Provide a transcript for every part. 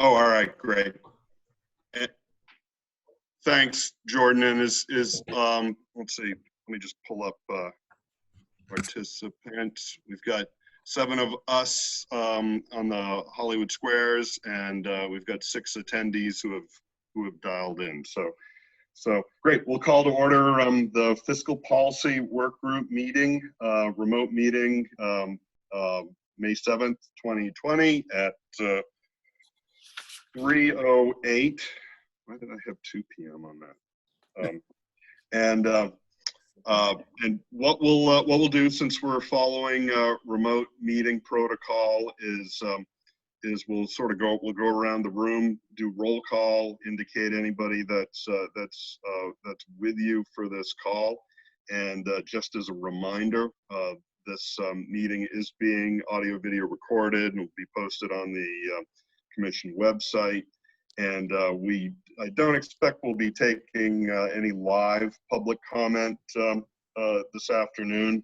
Oh, all right, great. Thanks, Jordan. And let's see, let me just pull up participants. We've got 7 of us on the Hollywood Squares, and we've got 6 attendees who have dialed in. So great. We'll call to order the Fiscal Policy Work Group meeting, remote meeting, May 7th, 2020 at 3:08. Why did I have 2 p.m. on that? And what we'll do, since we're following remote meeting protocol, is we'll go around the room, do roll call, indicate anybody that's with you for this call, and just as a reminder, this meeting is being audio video recorded and will be posted on the Commission website. And I don't expect we'll be taking any live public comment this afternoon.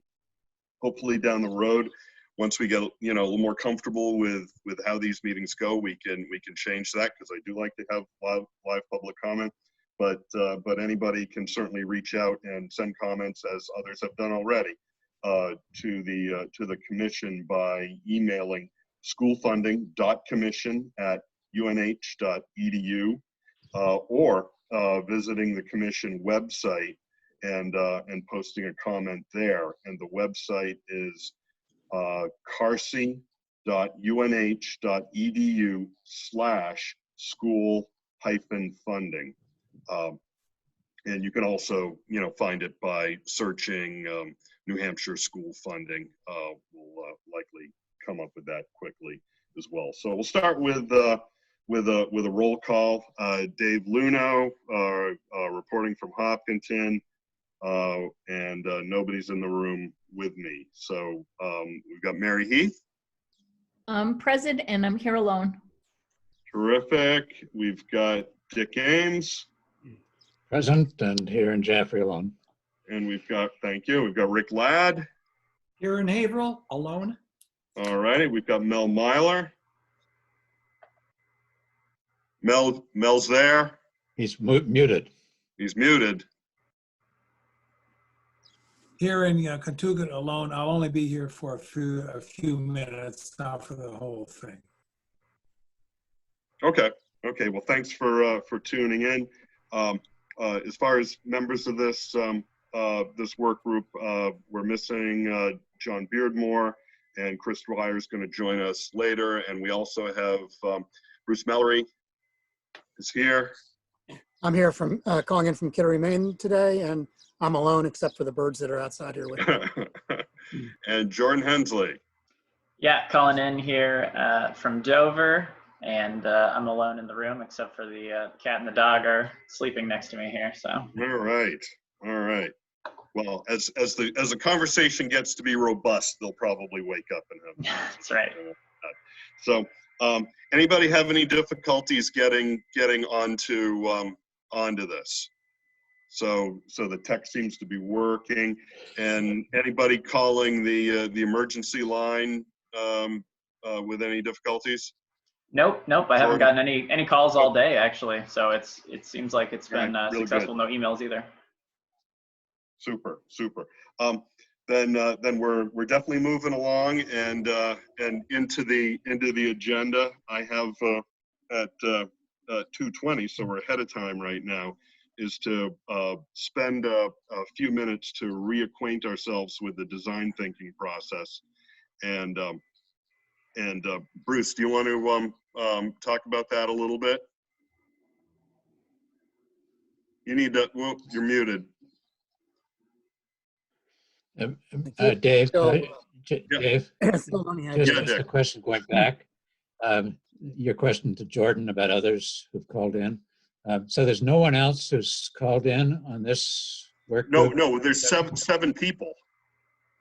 Hopefully down the road, once we get a little more comfortable with how these meetings go, we can change that, because I do like to have live public comment. But anybody can certainly reach out and send comments, as others have done already, to the Commission by emailing schoolfunding.commission@unh.edu, or visiting the Commission website and posting a comment there. And the website is carsi.unh.edu/school-funding. And you can also, find it by searching New Hampshire school funding. We'll likely come up with that quickly as well. So we'll start with a roll call. Dave Luno, reporting from Hopkinton, and nobody's in the room with me. So we've got Mary Heath. I'm present, and I'm here alone. Terrific. We've got Dick Ames. Present and here in Jaffrey alone. And we've got Rick Ladd. Here in Haverhill, alone. All righty, we've got Mel Myler. Mel's there. He's muted. He's muted. Here in Catooga alone. I'll only be here for a few minutes, not for the whole thing. Okay. Well, thanks for tuning in. As far as members of this work group, we're missing John Beardmore, and Chris Dwyer is going to join us later. And we also have Bruce Mallory is here. I'm here from calling in from Kittery, Maine today, and I'm alone except for the birds that are outside here with me. And Jordan Hensley. Yeah, calling in here from Dover, and I'm alone in the room except for the cat and the dog are sleeping next to me here. So. All right. Well, as the conversation gets to be robust, they'll probably wake up and have. That's right. So, anybody have any difficulties getting onto this? So the tech seems to be working, and anybody calling the emergency line with any difficulties? Nope. I haven't gotten any calls all day, actually. So it seems like it's been really successful. Good. No emails either. Super. Then we're definitely moving along and into the agenda. I have at 2:20, so we're ahead of time right now, is to spend a few minutes to reacquaint ourselves with the design thinking process. And Bruce, do you want to talk about that a little bit? You need to. Well, you're muted. Dave, Yeah. just a question going back. Your question to Jordan about others who've called in. So there's no one else who's called in on this work group? No, there's seven people.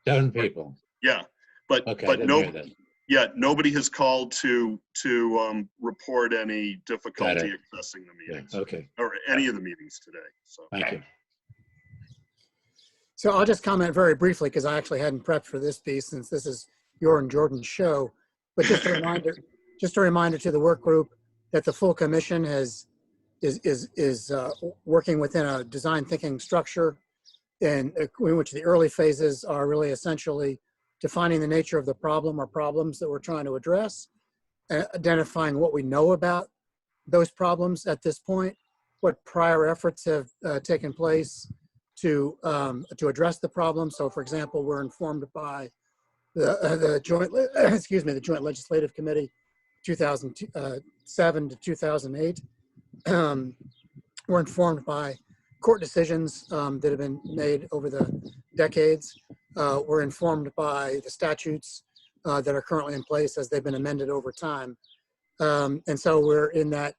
7 people. Yeah, but nobody has called to report any difficulty accessing the meetings. Yeah. Okay. Or any of the meetings today. So thank you. So I'll just comment very briefly, because I actually hadn't prepped for this piece since this is your and Jordan's show. But just a reminder to the work group, that the full commission is working within a design thinking structure, in which the early phases are really essentially defining the nature of the problem or problems that we're trying to address, identifying what we know about those problems at this point, what prior efforts have taken place to address the problem. So, for example, we're informed by the joint the Joint Legislative Committee, 2007 to 2008. We're informed by court decisions that have been made over the decades. We're informed by the statutes that are currently in place as they've been amended over time. And so we're in that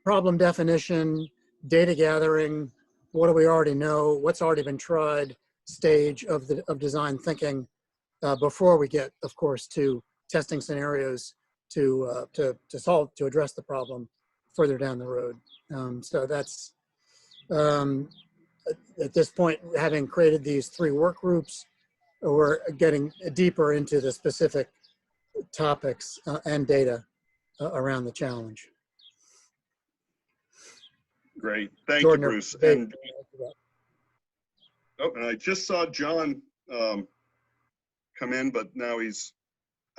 problem definition, data gathering, what do we already know, what's already been tried stage of design thinking before we get, of course, to testing scenarios to address the problem further down the road. So that's, at this point, having created these 3 work groups, we're getting deeper into the specific topics and data around the challenge. Great. Thank Jordan, you, Bruce. Dave, And, and I just saw John come in, but now he's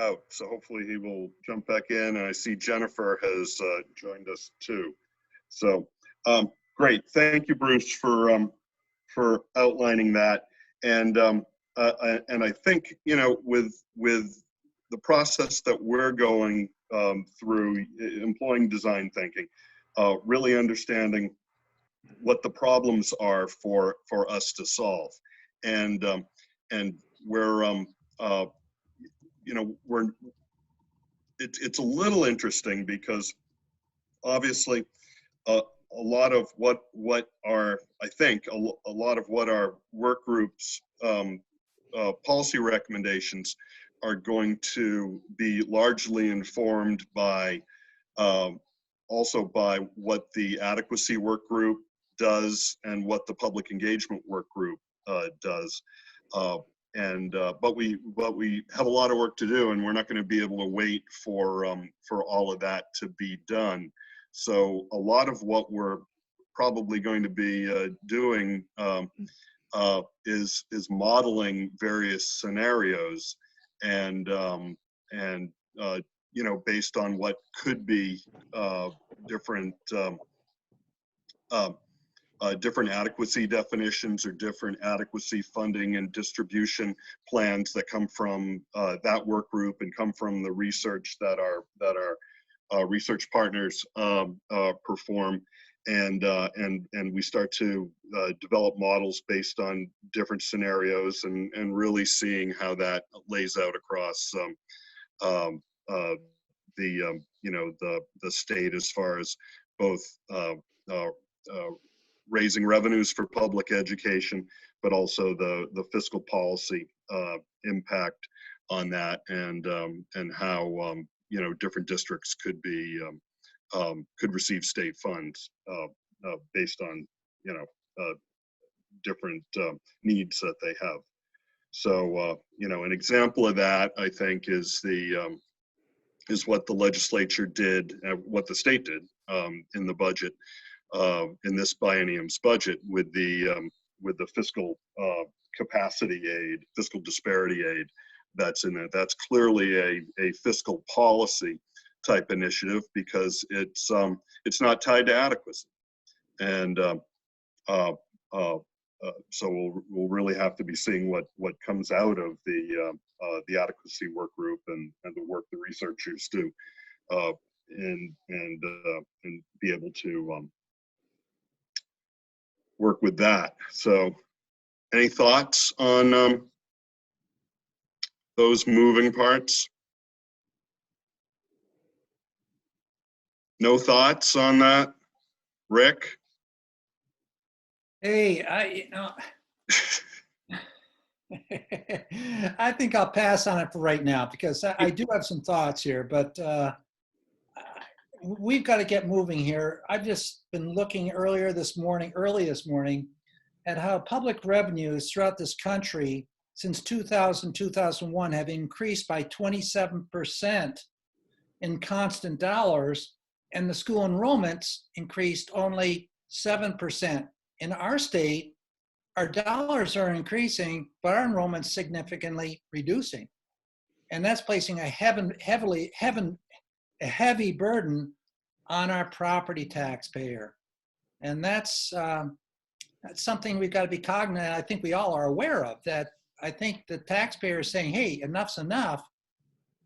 out. So hopefully he will jump back in. And I see Jennifer has joined us too. So great. Thank you, Bruce, for outlining that. And I think, you know, with the process that we're going through, employing design thinking, really understanding what the problems are for us to solve, and we're you know, it's a little interesting because obviously a lot of what are, I think, a lot of what our work groups policy recommendations are going to be largely informed by also by what the adequacy work group does and what the public engagement work group does. But we have a lot of work to do, and we're not going to be able to wait for all of that to be done. So a lot of what we're probably going to be doing is modeling various scenarios, and you know, based on what could be different adequacy definitions or different adequacy funding and distribution plans that come from that work group and come from the research that our research partners perform, and we start to develop models based on different scenarios, and really seeing how that lays out across you know, the state, as far as both raising revenues for public education, but also the fiscal policy impact on that, and how you know, different districts could be could receive state funds based on, you know, different needs that they have. So you know, an example of that, I think, is what the legislature did, what the state did in the budget, in this biennium's budget, with the fiscal capacity aid, fiscal disparity aid that's in it. That's clearly a fiscal policy type initiative, because it's not tied to adequacy, and so we'll really have to be seeing what comes out of the adequacy work group and the work the researchers do, and be able to work with that. So, any thoughts on those moving parts? No thoughts on that, Rick? Hey, I think I'll pass on it for right now, because I do have some thoughts here, but we've got to get moving here. I've just been looking early this morning, at how public revenues throughout this country since 2000, 2001 have increased by 27% in constant dollars, and the school enrollments increased only 7%. In our state, our dollars are increasing, but our enrollment's significantly reducing. And that's placing a heavy burden on our property taxpayer. And that's something we've got to be cognizant. I think we all are aware of that. I think the taxpayer is saying, hey, enough's enough.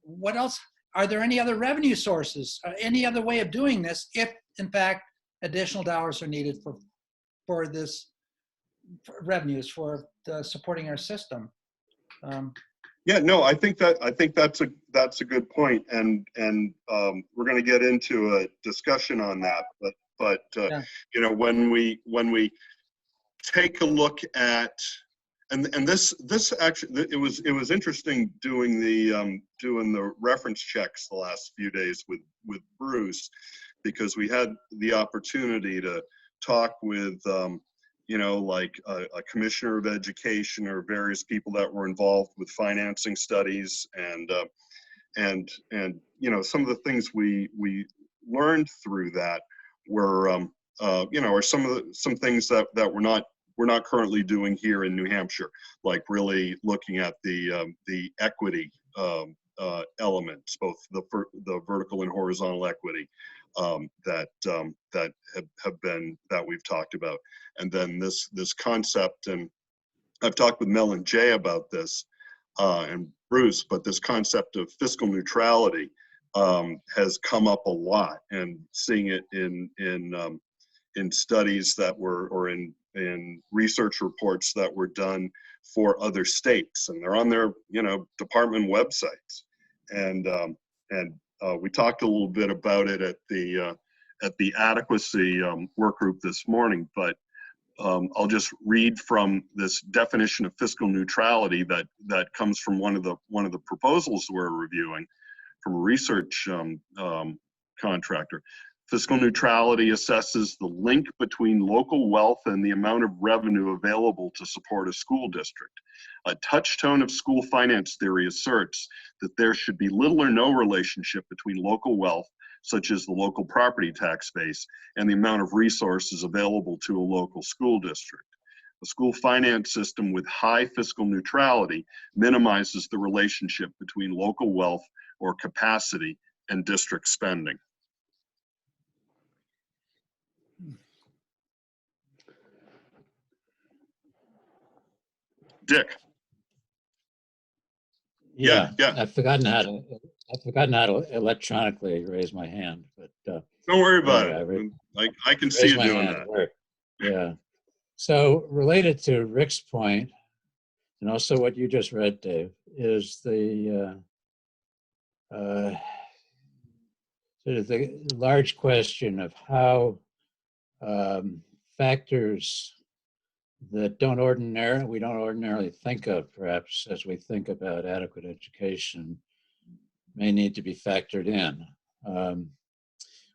What else? Are there any other revenue sources? Any other way of doing this if, in fact, additional dollars are needed for this for revenues for supporting our system? Yeah, no, I think that's a good point, and we're going to get into a discussion on that. But Yeah. you know, when we take a look at and this actually it was interesting doing the reference checks the last few days with Bruce, because we had the opportunity to talk with you know, like a commissioner of education or various people that were involved with financing studies, and you know, some of the things we learned through that were you know, are some things that we're not currently doing here in New Hampshire, like really looking at the equity elements, both the vertical and horizontal equity that we've talked about, and then this concept, and I've talked with Mel and Jay about this, and Bruce, but this concept of fiscal neutrality has come up a lot, and seeing it in studies that were, or in research reports that were done for other states, and they're on their, you know, department websites, and we talked a little bit about it at the adequacy work group this morning, but I'll just read from this definition of fiscal neutrality that comes from one of the proposals we're reviewing from a research contractor. Fiscal neutrality assesses the link between local wealth and the amount of revenue available to support a school district. A touchstone of school finance theory asserts that there should be little or no relationship between local wealth, such as the local property tax base, and the amount of resources available to a local school district. A school finance system with high fiscal neutrality minimizes the relationship between local wealth or capacity and district spending. Dick. Yeah, yeah. I've forgotten how to electronically raise my hand, but Don't worry about anyway, it. I can see you doing that. Yeah. So related to Rick's point, and also what you just read, Dave, is the sort of the large question of how factors that we don't ordinarily think of, perhaps, as we think about adequate education, may need to be factored in.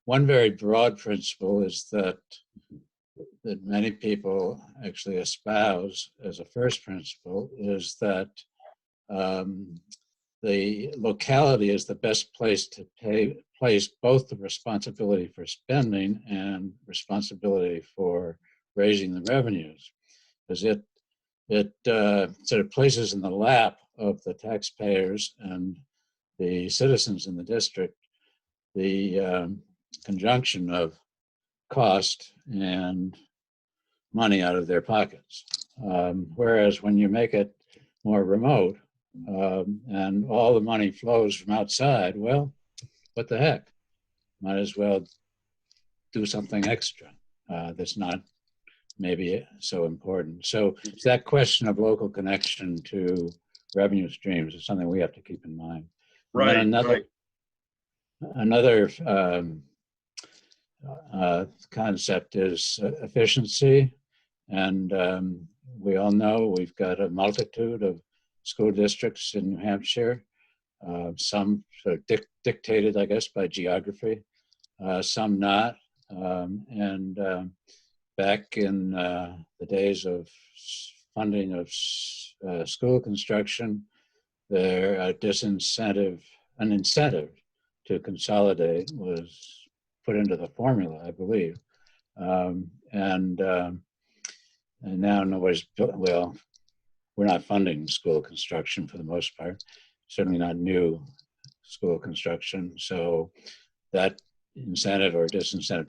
One very broad principle is that many people actually espouse as a first principle is that the locality is the best place to place both the responsibility for spending and responsibility for raising the revenues, because it sort of places in the lap of the taxpayers and the citizens in the district the conjunction of cost and money out of their pockets. Whereas when you make it more remote and all the money flows from outside, well, what the heck? Might as well do something extra that's not maybe so important. So it's that question of local connection to revenue streams is something we have to keep in mind. Right. And then another concept is efficiency. And we all know we've got a multitude of school districts in New Hampshire, some sort of dictated, I guess, by geography, some not. Back in the days of funding of school construction, an incentive to consolidate was put into the formula, I believe. And now nobody's, well, we're not funding school construction for the most part, certainly not new school construction. So that incentive or disincentive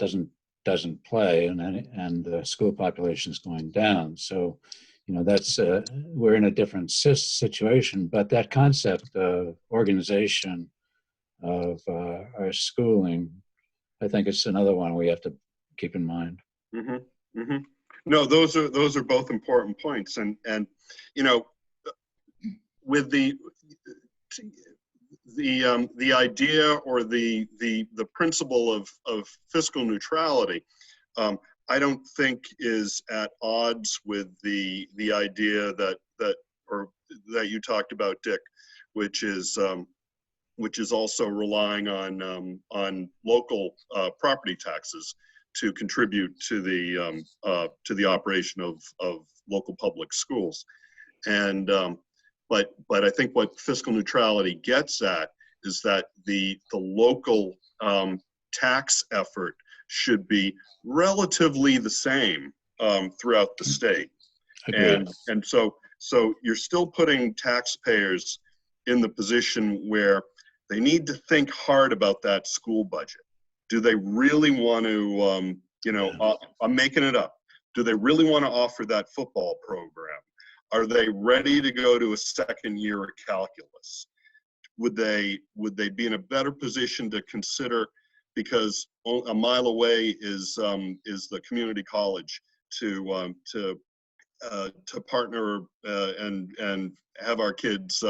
doesn't play, and the school population is going down. So, that's we're in a different situation. But that concept of organization of our schooling, I think it's another one we have to keep in mind. Mm-hmm. Mm-hmm. No, those are both important points, and with the idea or the principle of fiscal neutrality, I don't think is at odds with the idea that you talked about, Dick, which is also relying on local property taxes to contribute to the operation of local public schools. And but I think what fiscal neutrality gets at is that the local tax effort should be relatively the same throughout the state. Agreed. And so you're still putting taxpayers in the position where they need to think hard about that school budget. Do they really want to, I'm making it up. Do they really want to offer that football program? Are they ready to go to a second year of calculus? Would they be in a better position to consider, because a mile away is the community college, to partner and have our kids,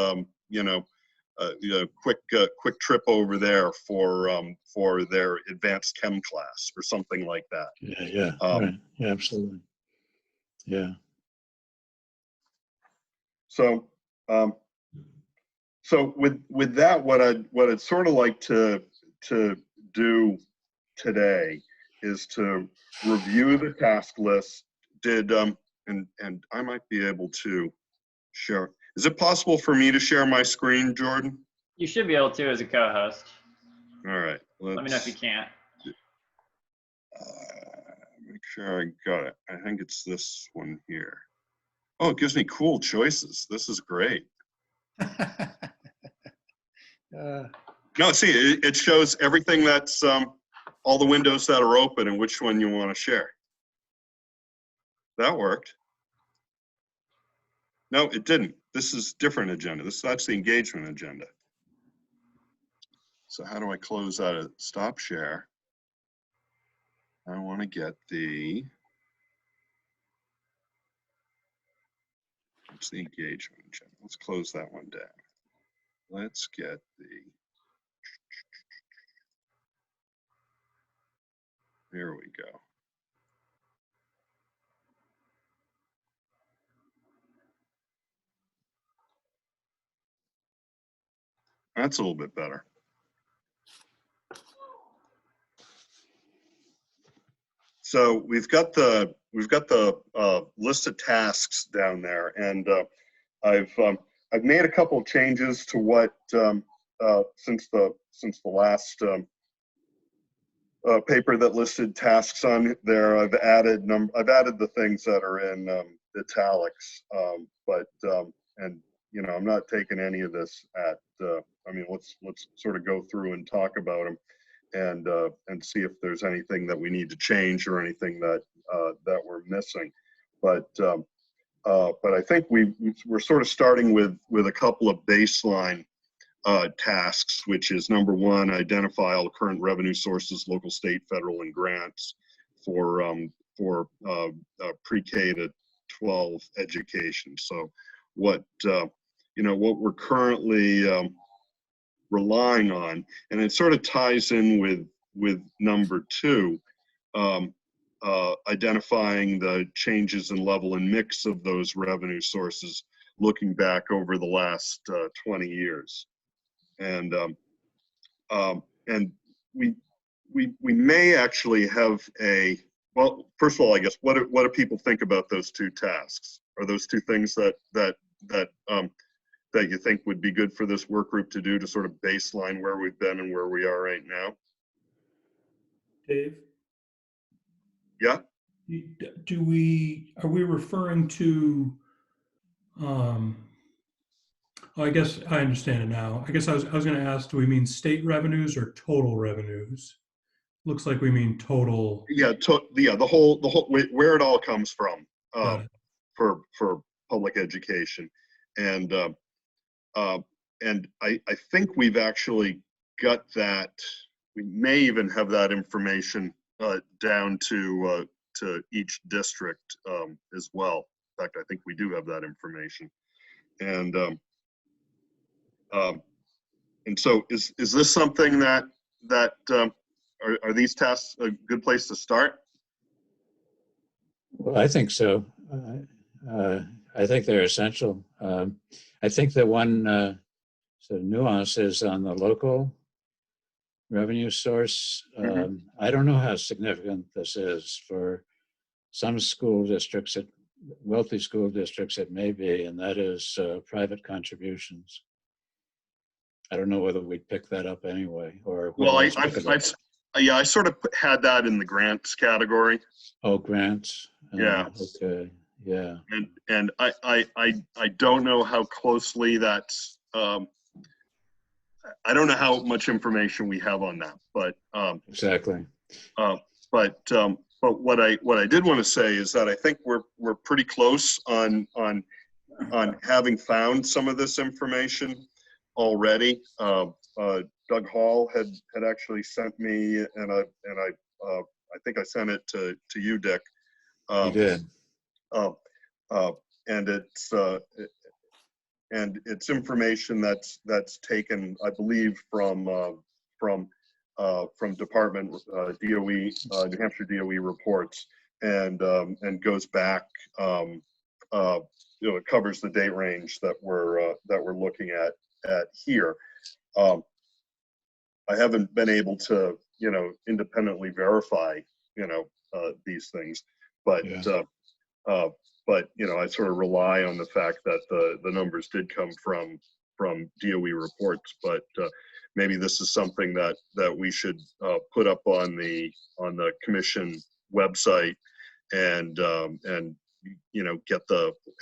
quick trip over there for their advanced chem class or something like that. Yeah, right. Yeah, absolutely. Yeah. So with that, what I'd sort of like to do today is to review the task list. And I might be able to share. Is it possible for me to share my screen, Jordan? You should be able to as a co-host. All right. Let me know if you can't. Make sure I got it. I think it's this one here. Oh, it gives me cool choices. This is great. No, see, it shows everything that's all the windows that are open and which one you want to share. That worked. No, it didn't. This is different agenda. That's the engagement agenda. So how do I close out a stop share? I want to get it's the engagement agenda. Let's close that one down. Let's get there we go. That's a little bit better. So we've got the list of tasks down there, and I've made a couple of changes to what since the last paper that listed tasks on there. I've added the things that are in italics, and I'm not taking any of this at. I mean, let's sort of go through and talk about them, and see if there's anything that we need to change or anything that we're missing. But I think we're sort of starting with a couple of baseline tasks, which is number one, identify all current revenue sources, local, state, federal, and grants for pre-K to 12 education. So what we're currently relying on, and it sort of ties in with number two, identifying the changes in level and mix of those revenue sources, looking back over the last 20 years. And we may actually have well, first of all, I guess, what do people think about those two tasks? Are those two things that you think would be good for this work group to do, to sort of baseline where we've been and where we are right now? Dave? Yeah. Are we referring to, oh, I guess I understand it now. I guess I was going to ask, do we mean state revenues or total revenues? Looks like we mean total. Yeah, the whole where it all comes from for public education, and I think we've actually got that. We may even have that information down to each district as well. In fact, I think we do have that information, and so is this something that are these tests a good place to start? Well, I think so. I think they're essential. I think that one sort of nuance is on the local revenue source. I don't know how significant this is for some school districts, wealthy school districts it may be, and that is private contributions. I don't know whether we'd pick that up anyway, or well, I sort of had that in the grants category. Oh, grants. Yeah. Okay. Yeah. And I don't know how closely that's. I don't know how much information we have on that, but exactly. But what I did want to say is that I think we're pretty close on having found some of this information already. Doug Hall had actually sent me, and I think I sent it to you, Dick. You did. And it's information that's taken, I believe, from Department DOE, New Hampshire DOE reports, and goes back. It covers the date range that we're looking at here. I haven't been able to independently verify these things, but yeah. But I sort of rely on the fact that the numbers did come from DOE reports. But maybe this is something that we should put up on the commission website, and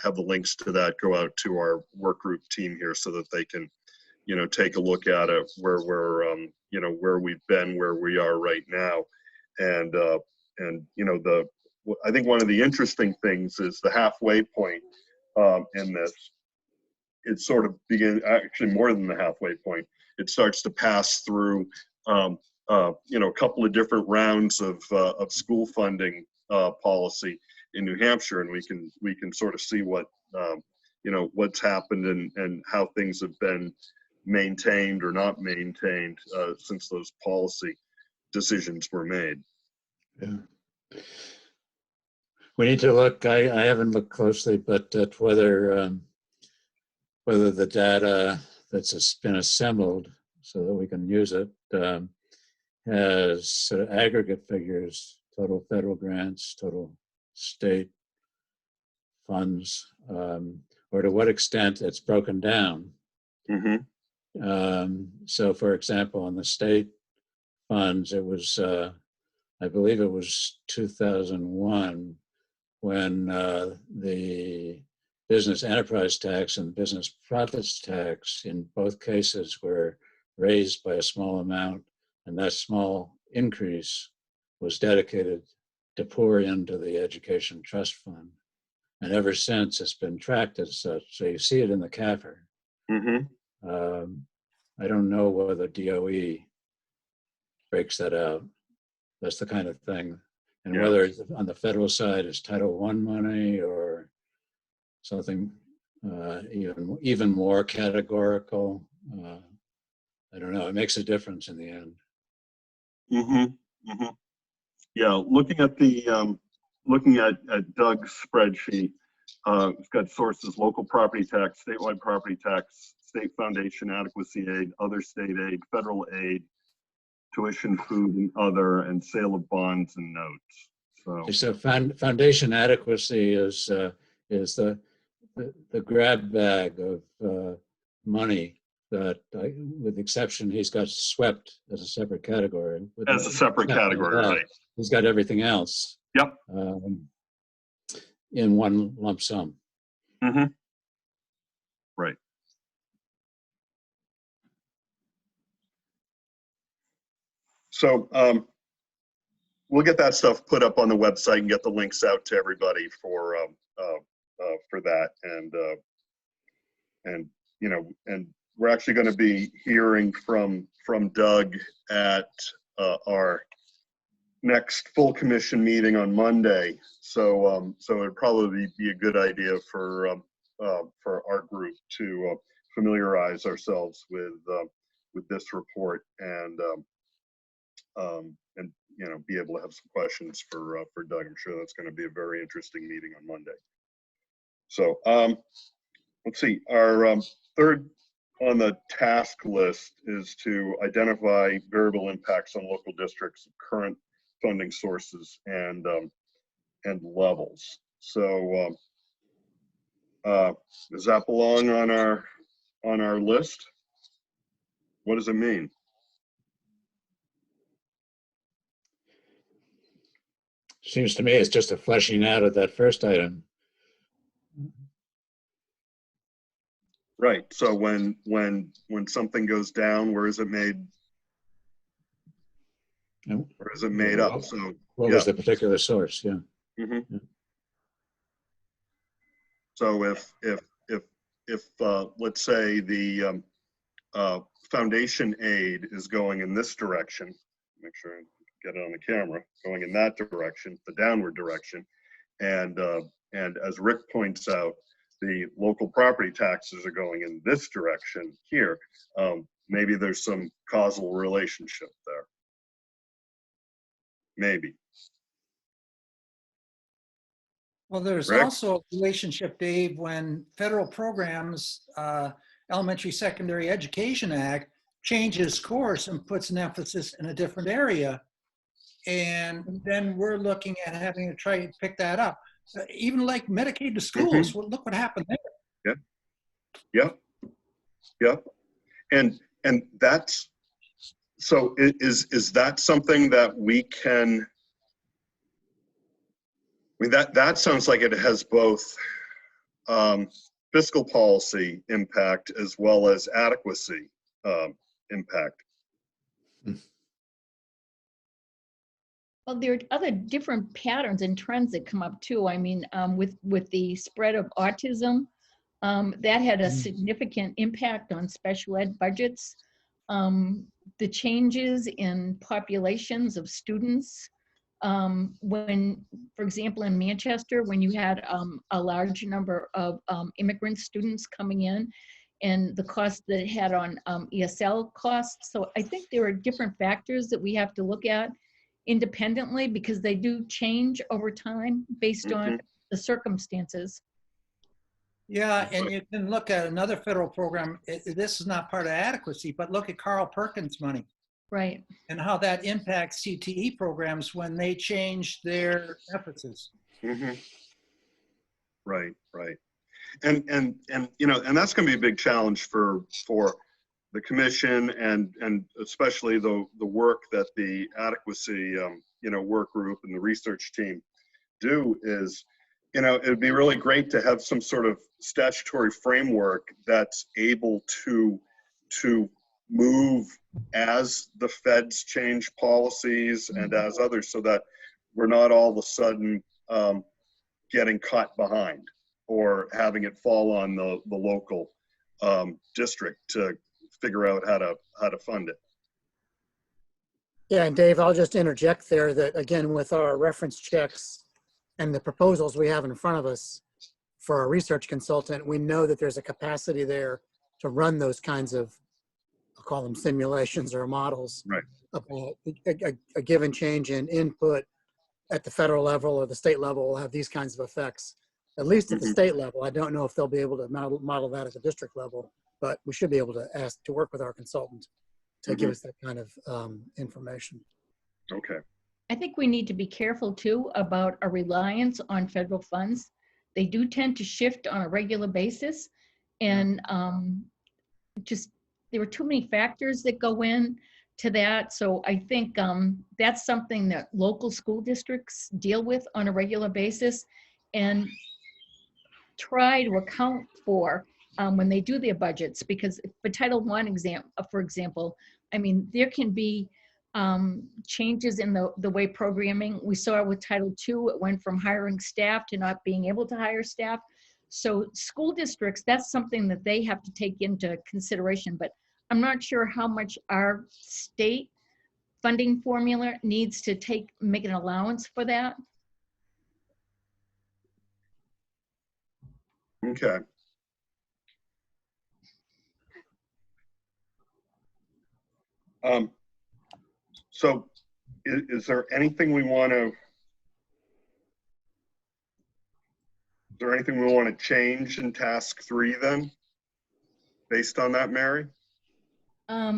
have the links to that go out to our work group team here, so that they can take a look at it, where where we've been, where we are right now, and I think one of the interesting things is the halfway point in this. It sort of actually more than the halfway point. It starts to pass through, a couple of different rounds of school funding policy in New Hampshire, and we can sort of see what what's happened and how things have been maintained or not maintained since those policy decisions were made. Yeah. We need to look, I haven't looked closely, but at whether the data that's been assembled so that we can use it has sort of aggregate figures, total federal grants, total state funds, or to what extent it's broken down. So for example, on the state funds, it was, I believe it was 2001, when the business enterprise tax and business profits tax in both cases were raised by a small amount, and that small increase was dedicated to pour into the education trust fund. And ever since, it's been tracked as such. So you see it in the CAFR. I don't know whether DOE breaks that out. That's the kind of thing. And whether on the federal side is Title I money or something even more categorical. I don't know. It makes a difference in the end. Yeah, looking at Doug's spreadsheet, it's got sources: local property tax, statewide property tax, state foundation adequacy aid, other state aid, federal aid, tuition, food, and other, and sale of bonds and notes. So foundation adequacy is the grab bag of money but with the exception, he's got swept as a separate category. With As a separate category, right? He's got everything else. Yep. In one lump sum. Mm-hmm. Right. So we'll get that stuff put up on the website and get the links out to everybody for that. And you know, and we're actually going to be hearing from Doug at our next full commission meeting on Monday. So it'd probably be a good idea for our group to familiarize ourselves with this report and you know, be able to have some questions for Doug. I'm sure that's going to be a very interesting meeting on Monday. So let's see. Our third on the task list is to identify variable impacts on local districts, current funding sources, and levels. So does that belong on our list? What does it mean? Seems to me it's just a fleshing out of that first item. Right. So when something goes down, where is it made? Where is it made up? So what was the particular source? Yeah. Mm-hmm. Yeah. So if let's say the foundation aid is going in this direction, make sure I get it on the camera, going in that direction, the downward direction, and as Rick points out, the local property taxes are going in this direction here. Maybe there's some causal relationship there. Maybe. Well, there's Rick? also a relationship, Dave, when federal programs, Elementary Secondary Education Act, changes course and puts an emphasis in a different area. And then we're looking at having to try to pick that up. Even like Medicaid to schools, well, look what happened there. Yeah. And that's, so is that something that we can, I mean, that sounds like it has both fiscal policy impact as well as adequacy impact. Well, there are other different patterns and trends that come up too. I mean, with the spread of autism, that had a significant impact on special ed budgets. The changes in populations of students, when, for example, in Manchester, when you had a large number of immigrant students coming in, and the cost that it had on ESL costs. So I think there are different factors that we have to look at independently because they do change over time based on the circumstances. Yeah, and you can look at another federal program. This is not part of adequacy, but look at Carl Perkins money. Right. And how that impacts CTE programs when they change their emphasis. Right. And you know, and that's going to be a big challenge for the commission and especially the work that the adequacy you know, work group and the research team do is, you know, it would be really great to have some sort of statutory framework that's able to move as the feds change policies and as others, so that we're not all of a sudden getting caught behind or having it fall on the local district to figure out how to fund it. Yeah, and Dave, I'll just interject there that again, with our reference checks and the proposals we have in front of us for our research consultant, we know that there's a capacity there to run those kinds of, I'll call them simulations or models. Right. About a given change in input at the federal level or the state level will have these kinds of effects. At least at the state level. I don't know if they'll be able to model that at the district level, but we should be able to ask to work with our consultant to give us that kind of information. Okay. I think we need to be careful too about a reliance on federal funds. They do tend to shift on a regular basis, and just there are too many factors that go in to that. So I think that's something that local school districts deal with on a regular basis and try to account for when they do their budgets. Because for Title I for example, I mean, there can be changes in the way programming. We saw with Title II, it went from hiring staff to not being able to hire staff. So school districts, that's something that they have to take into consideration, but I'm not sure how much our state funding formula needs to make an allowance for that. Okay. So is there anything we want to, change in task 3 then? Based on that, Mary? I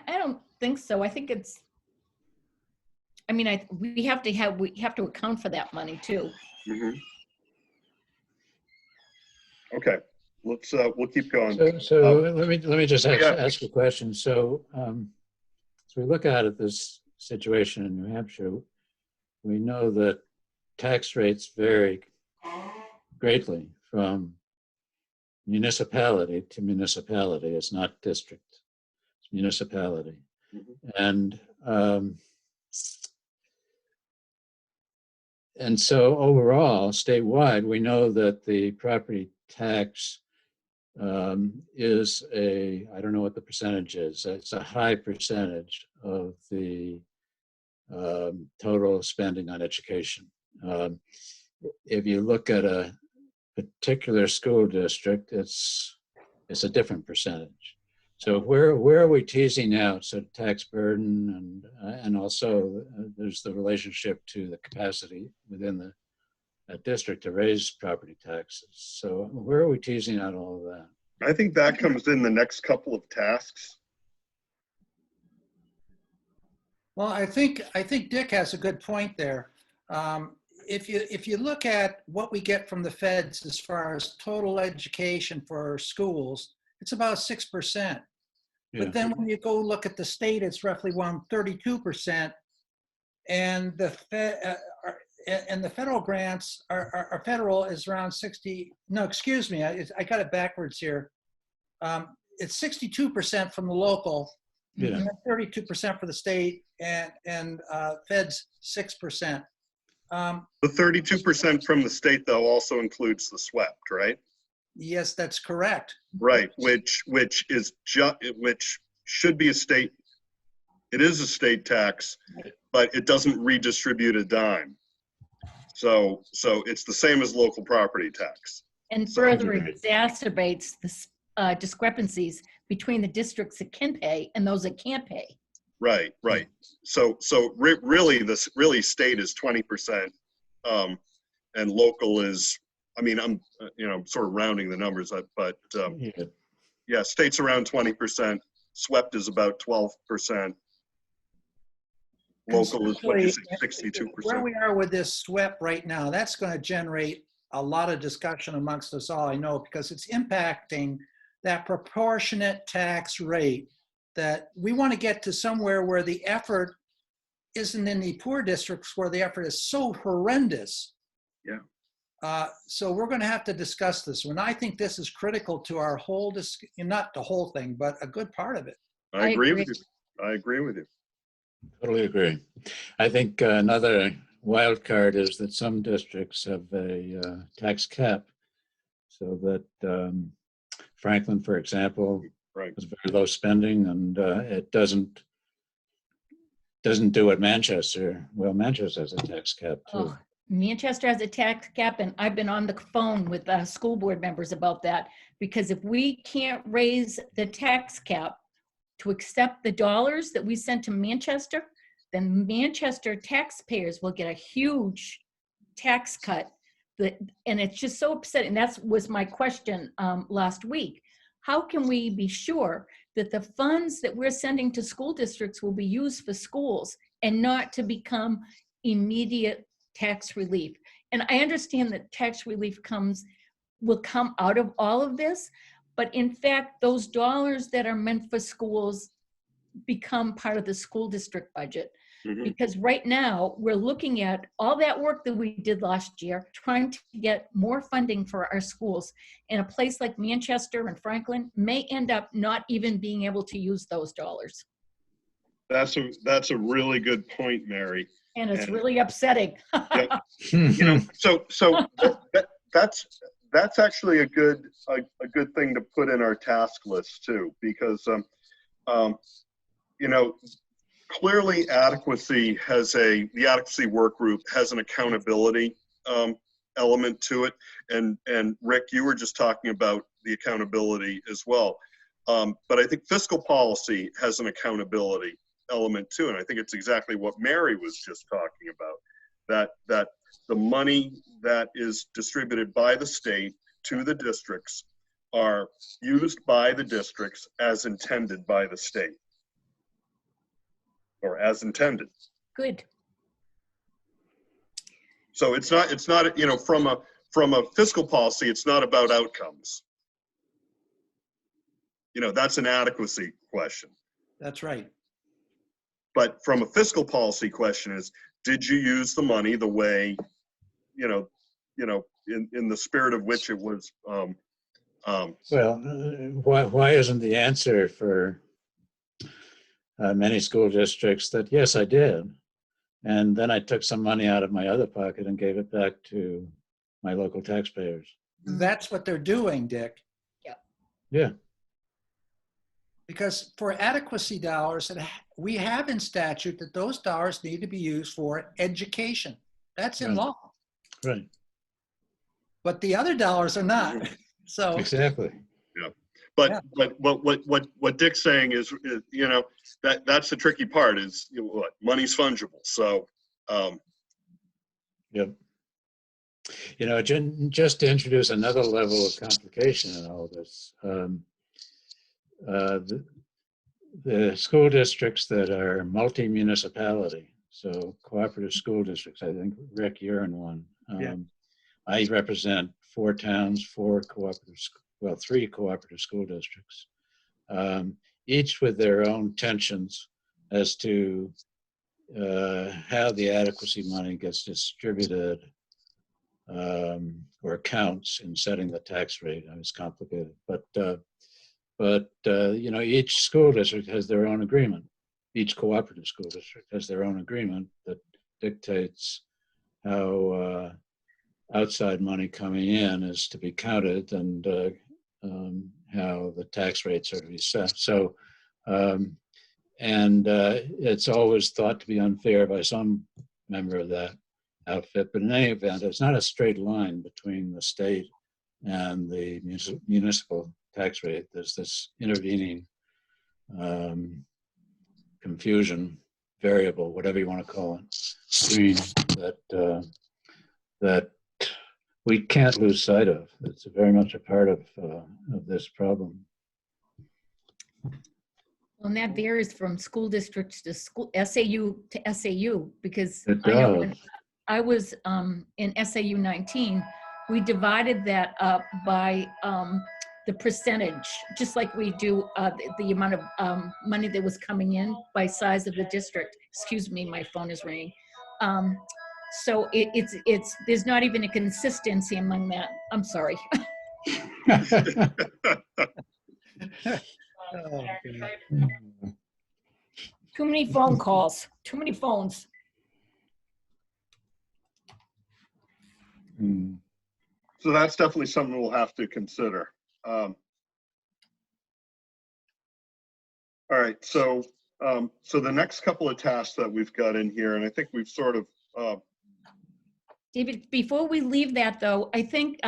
don't think so. I think it's, I mean, we have to account for that money too. Mm-hmm. Okay, let's we'll keep going. So let me just ask a question. So as we look at this situation in New Hampshire, we know that tax rates vary greatly from municipality to municipality. It's not district, it's municipality. Mm-hmm. And so overall, statewide, we know that the property tax is I don't know what the percentage is. It's a high percentage of the total spending on education. If you look at a particular school district, it's a different percentage. So where are we teasing out sort of tax burden and also there's the relationship to the capacity within the district to raise property taxes. So where are we teasing out all of that? I think that comes in the next couple of tasks. Well, I think Dick has a good point there. If you look at what we get from the feds as far as total education for schools, it's about 6%. Yeah. But then when you go look at the state, it's roughly around 32%, and the federal grants are federal is around 60. No, excuse me, I got it backwards here. It's 62% from the local, yeah, and then 32% for the state, and feds 6%. The 32% from the state though also includes the SWEPT, right? Yes, that's correct. Right, which should be a state. It is a state tax, but it doesn't redistribute a dime. So it's the same as local property tax. And further exacerbates the discrepancies between the districts that can pay and those that can't pay. Right. So really state is 20%, and local is, I mean, I'm sort of rounding the numbers up, but yeah, state's around 20%. SWEPT is about 12%. Local is what you say, 62%. Where we are with this SWEPT right now, that's going to generate a lot of discussion amongst us all, I know, because it's impacting that proportionate tax rate that we want to get to somewhere where the effort isn't in the poor districts where the effort is so horrendous. Yeah. So we're going to have to discuss this one. I think this is critical to our whole, not the whole thing, but a good part of it. I agree with you. Totally agree. I think another wild card is that some districts have a tax cap, so that Franklin, for example, right, has very low spending, and it doesn't do what Manchester. Well, Manchester has a tax cap too. Oh, Manchester has a tax cap, and I've been on the phone with school board members about that, because if we can't raise the tax cap to accept the dollars that we sent to Manchester, then Manchester taxpayers will get a huge tax cut. And it's just so upsetting. That was my question last week. How can we be sure that the funds that we're sending to school districts will be used for schools and not to become immediate tax relief? And I understand that tax relief will come out of all of this, But in fact, those dollars that are meant for schools become part of the school district budget. Mhm. Because right now, we're looking at all that work that we did last year, trying to get more funding for our schools. And a place like Manchester and Franklin may end up not even being able to use those dollars. That's a really good point, Mary. And it's And- really upsetting. You know, so that's actually a good thing to put in our task list too, because you know, clearly adequacy the adequacy work group has an accountability element to it, and Rick, you were just talking about the accountability as well, but I think fiscal policy has an accountability element too, and I think it's exactly what Mary was just talking about, that the money that is distributed by the state to the districts are used by the districts as intended by the state, or as intended. Good. So it's not, you know, from a fiscal policy, it's not about outcomes. You know, that's an adequacy question. That's right. But from a fiscal policy question is, did you use the money the way, you know, in the spirit of which it was? Well, why isn't the answer for many school districts that, yes, I did. And then I took some money out of my other pocket and gave it back to my local taxpayers. That's what they're doing, Dick. Yeah. Because for adequacy dollars, we have in statute that those dollars need to be used for education. That's in Right. law. Right. But the other dollars are not. So Exactly. But what Dick's saying is, you know, that's the tricky part is, you know, what, money's fungible. So Yep. You know, just to introduce another level of complication in all this, the school districts that are multi-municipality, so cooperative school districts, I think, Rick, you're in one. Yeah. I represent 4 towns, 3 cooperative school districts, each with their own tensions as to how the adequacy money gets distributed or counts in setting the tax rate. I mean, it's complicated, but you know, each school district has their own agreement. Each cooperative school district has their own agreement that dictates how outside money coming in is to be counted and how the tax rates are to be set. So, it's always thought to be unfair by some member of that outfit, but in any event, it's not a straight line between the state and the municipal tax rate. There's this intervening confusion variable, whatever you want to call it, between that we can't lose sight of. It's very much a part of this problem. And that varies from school districts to school, SAU to SAU, because It I know does. when I was in SAU 19, we divided that up by the percentage, just like we do the amount of money that was coming in by size of the district. Excuse me, my phone is ringing. So it's there's not even a consistency among that. I'm sorry. oh, God. Too many phone calls, too many phones. Hmm. so that's definitely something we'll have to consider. All right, so the next couple of tasks that we've got in here, and I think we've sort of David, before we leave that though, I think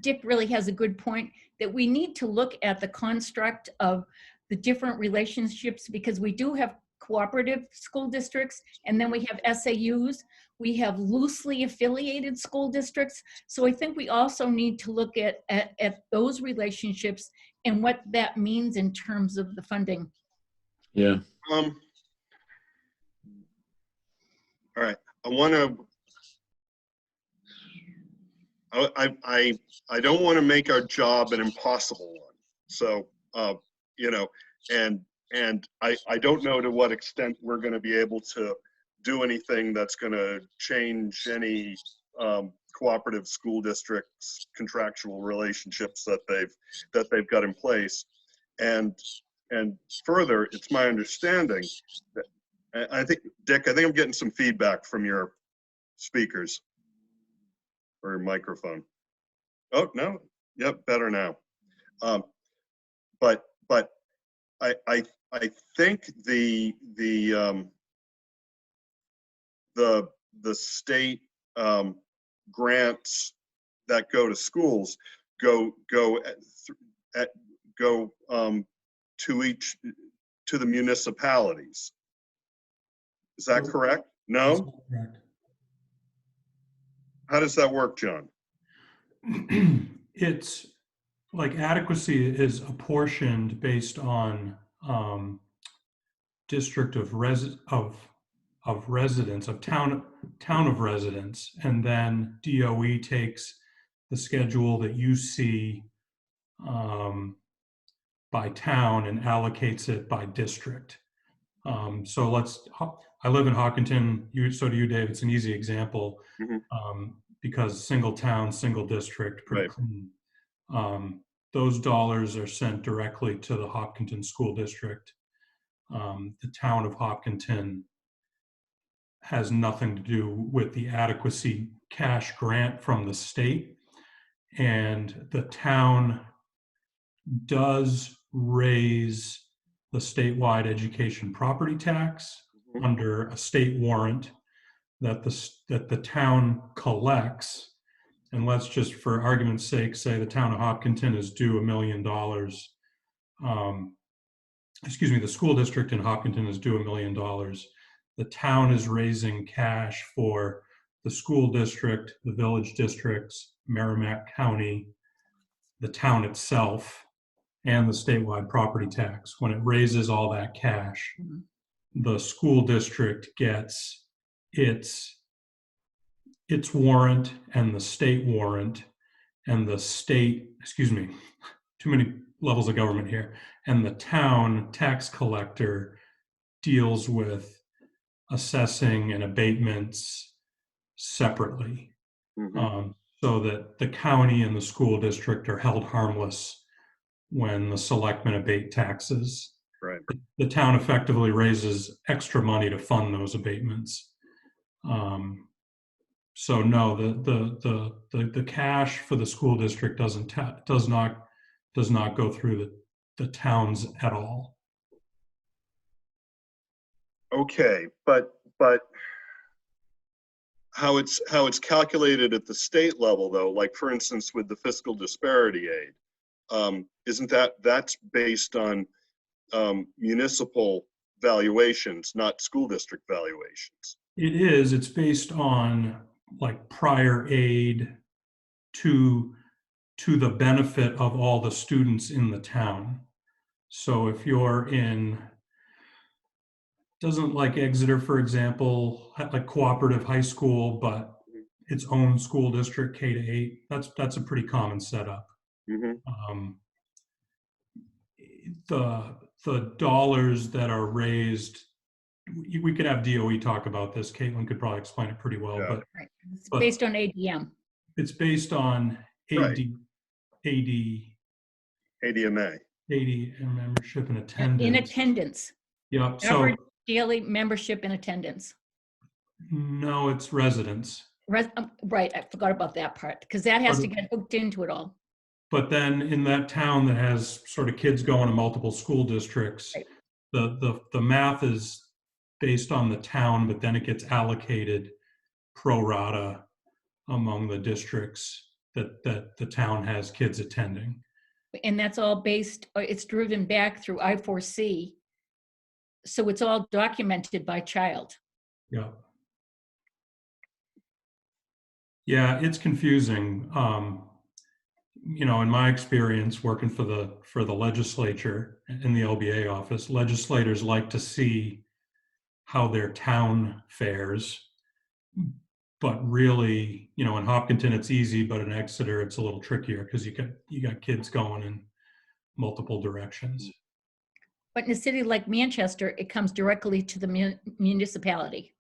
Dick really has a good point that we need to look at the construct of the different relationships, because we do have cooperative school districts, and then we have SAUs, we have loosely affiliated school districts. So I think we also need to look at those relationships and what that means in terms of the funding. Yeah. all right, I want to. I don't want to make our job an impossible one. So, you know, and I don't know to what extent we're going to be able to do anything that's going to change any cooperative school districts contractual relationships that they've got in place. And further, it's my understanding that I think, Dick, I think I'm getting some feedback from your speakers or your microphone. Oh, no. Yep, better now. But I think the state grants that go to schools go to the municipalities. Is that correct? No? Correct. How does that work, John? It's like adequacy is apportioned based on district of residents, of town of residents, and then DOE takes the schedule that you see by town and allocates it by district. So I live in Hawkinton, so do you, Dave. It's an easy example because single town, single district, pretty clean. Those dollars are sent directly to the Hopkinton School District. The town of Hopkinton has nothing to do with the adequacy cash grant from the state. And the town does raise the statewide education property tax under a state warrant that the town collects. And let's just, for argument's sake, say the town of Hopkinton is due $1 million. Excuse me, the school district in Hopkinton is due $1 million. The town is raising cash for the school district, the village districts, Merrimack County, the town itself, and the statewide property tax. When it raises all that cash, the school district gets its warrant and the state warrant, and the state, excuse me, too many levels of government here, and the town tax collector deals with assessing and abatements separately, so that the county and the school district are held harmless when the selectmen abate taxes. Right. The town effectively raises extra money to fund those abatements. So no, the cash for the school district does not go through the towns at all. Okay, but how it's calculated at the state level, though, like for instance with the fiscal disparity aid, isn't that's based on municipal valuations, not school district valuations? It is. It's based on like prior aid to the benefit of all the students in the town. So if you're in, doesn't like Exeter, for example, like cooperative high school, but its own school district, K to 8, that's a pretty common setup. The dollars that are raised, we could have DOE talk about this. Caitlin could probably explain it pretty well, but it's based on ADM. It's based on ADMA, membership and attendance. In attendance. Yep. So daily membership and attendance. No, it's residents. Right, I forgot about that part because that has to get hooked into it all. But then in that town that has sort of kids going to multiple school districts, right, the math is based on the town, but then it gets allocated pro rata among the districts that the town has kids attending. And that's all based, it's driven back through I4C. So it's all documented by child. Yeah. Yeah, it's confusing. You know, in my experience working for the legislature in the LBA office, legislators like to see how their town fares. But really, you know, in Hopkinton it's easy, but in Exeter it's a little trickier because you got kids going in multiple directions. But in a city like Manchester, it comes directly to the municipality.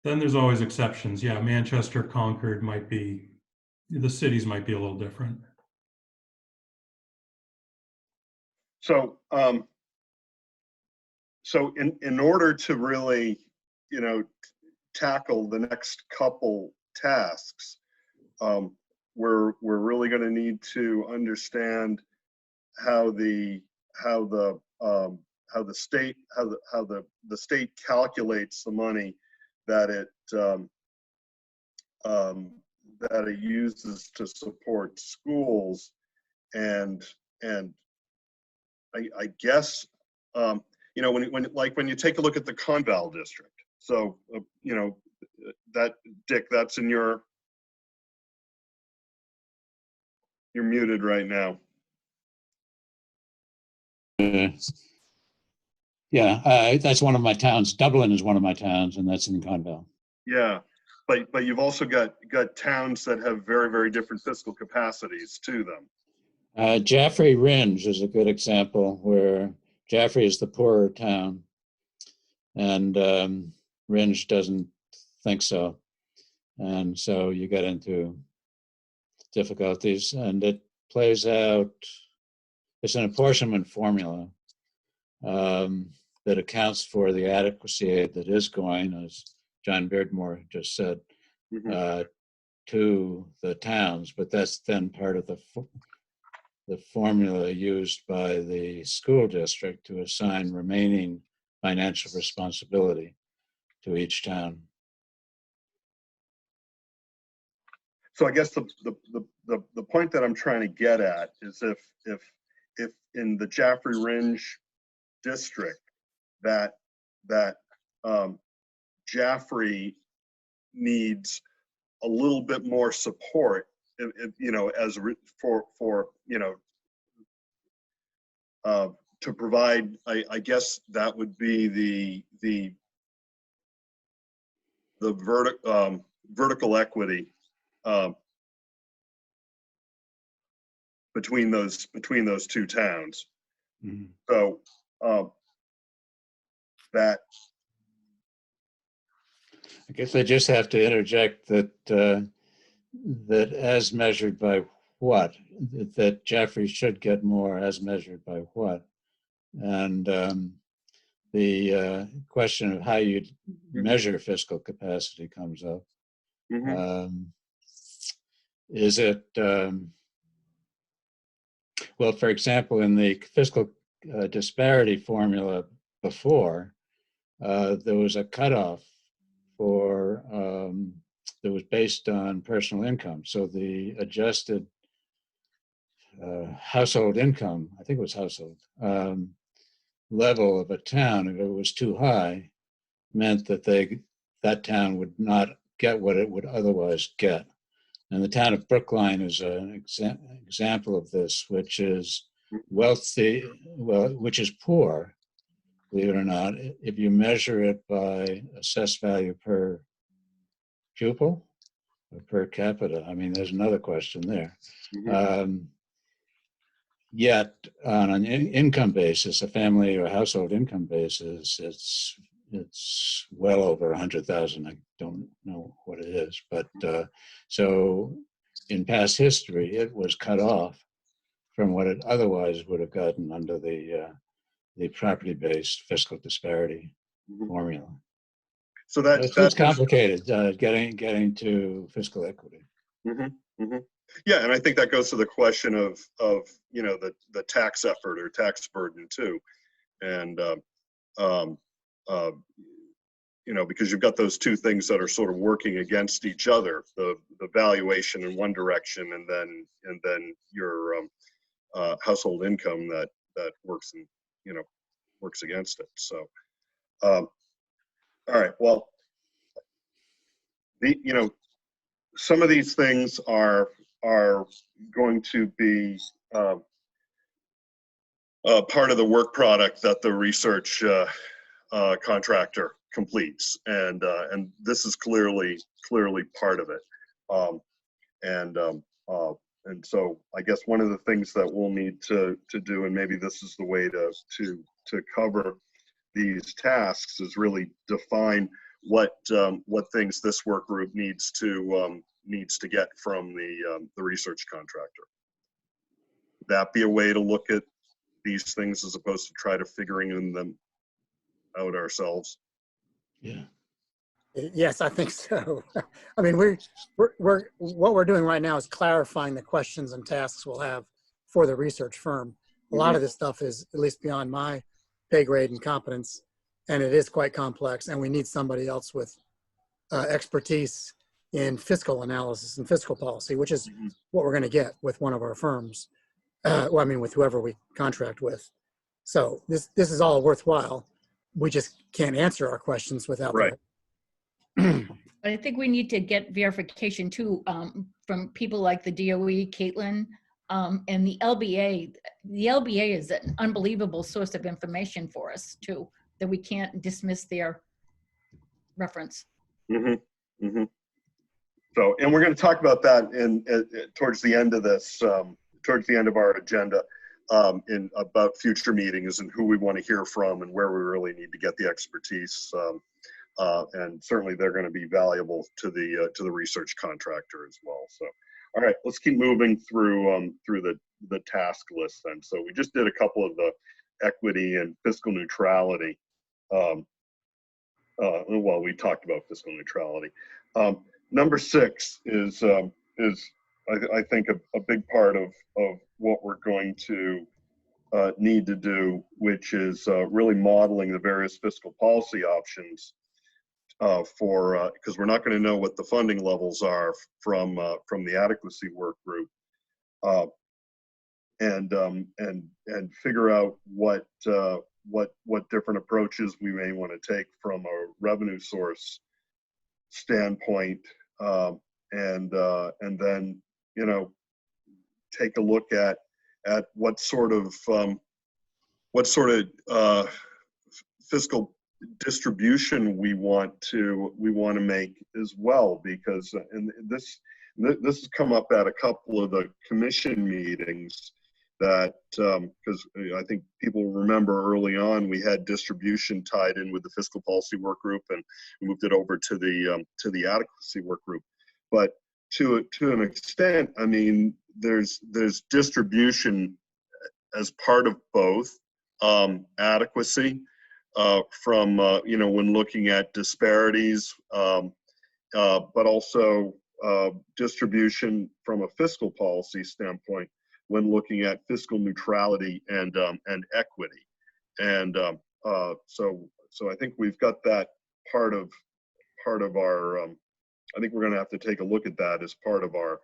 Then there's always exceptions. Yeah, Manchester, Concord might be, the cities might be a little different. So, so in order to really, you know, tackle the next couple tasks, we're really going to need to understand how the state calculates the money that it uses to support schools, and I guess you know, when you take a look at the Conval district, so you know, that Dick, that's in your, you're muted right now. Yeah, that's one of my towns. Dublin is one of my towns, and that's in Conval. Yeah, but you've also got towns that have very, very different fiscal capacities to them. Jaffrey Ringe is a good example, where Jaffrey is the poorer town, and Ringe doesn't think so. And so you get into difficulties, and it plays out, it's an apportionment formula that accounts for the adequacy aid that is going, as John Beardmore just said, to the towns, but that's then part of the formula used by the school district to assign remaining financial responsibility to each town. So I guess the point that I'm trying to get at is if in the Jaffrey Ringe district that Jaffrey needs a little bit more support, you know, as for you know, to provide, I guess that would be the vertical equity between those two towns. Mm-hmm. So that, I guess I just have to interject that that as measured by what, that Jaffrey should get more as measured by what, and the question of how you measure fiscal capacity comes up. Is it well, for example, in the fiscal disparity formula before, there was a cutoff for that was based on personal income. So the adjusted household income, I think it was household, level of a town, if it was too high, meant that that town would not get what it would otherwise get. And the town of Brookline is an example of this, which is wealthy, well, which is poor, believe it or not, if you measure it by assessed value per pupil or per capita. I mean, there's another question there. Yet on an income basis, a family or household income basis, it's well over 100,000. I don't know what it is, but so in past history, it was cut off from what it otherwise would have gotten under the property-based fiscal disparity formula. So that's complicated, getting to fiscal equity. Yeah, and I think that goes to the question of you know, the tax effort or tax burden too, and you know, because you've got those two things that are sort of working against each other, the valuation in one direction, and then your household income that works in, you know, works against it. So all right, well, you know, some of these things are going to be part of the work product that the research contractor completes, and this is clearly part of it. and so I guess one of the things that we'll need to do, and maybe this is the way to cover these tasks, is really define what things this work group needs to get from the research contractor. Would that be a way to look at these things as opposed to try to figuring them out ourselves? Yeah. Yes, I think so. I mean, what we're doing right now is clarifying the questions and tasks we'll have for the research firm. A lot of this stuff is at least beyond my pay grade and competence, and it is quite complex, and we need somebody else with expertise in fiscal analysis and fiscal policy, which is what we're going to get with one of our firms. Well, I mean, with whoever we contract with. So this is all worthwhile. We just can't answer our questions without Right. But I think we need to get verification too, from people like the DOE, Caitlin, and the LBA. The LBA is an unbelievable source of information for us too, that we can't dismiss their reference. So, and we're going to talk about that towards the end of this, towards the end of our agenda, in about future meetings and who we want to hear from and where we really need to get the expertise. And certainly they're going to be valuable to the research contractor as well. So, all right, let's keep moving through the task list then. So we just did a couple of the equity and fiscal neutrality. Well, we talked about fiscal neutrality. Number 6 is I think a big part of what we're going to need to do, which is really modeling the various fiscal policy options because we're not going to know what the funding levels are from the adequacy work group, and figure out what different approaches we may want to take from a revenue source standpoint, and then take a look at what sort of fiscal distribution we want to make as well, because and this has come up at a couple of the commission meetings that because I think people remember early on we had distribution tied in with the fiscal policy work group, and we moved it over to the adequacy work group. But to an extent, I mean, there's distribution as part of both adequacy from when looking at disparities, but also distribution from a fiscal policy standpoint when looking at fiscal neutrality and equity. And so I think we've got that part of our. I think we're going to have to take a look at that as part of our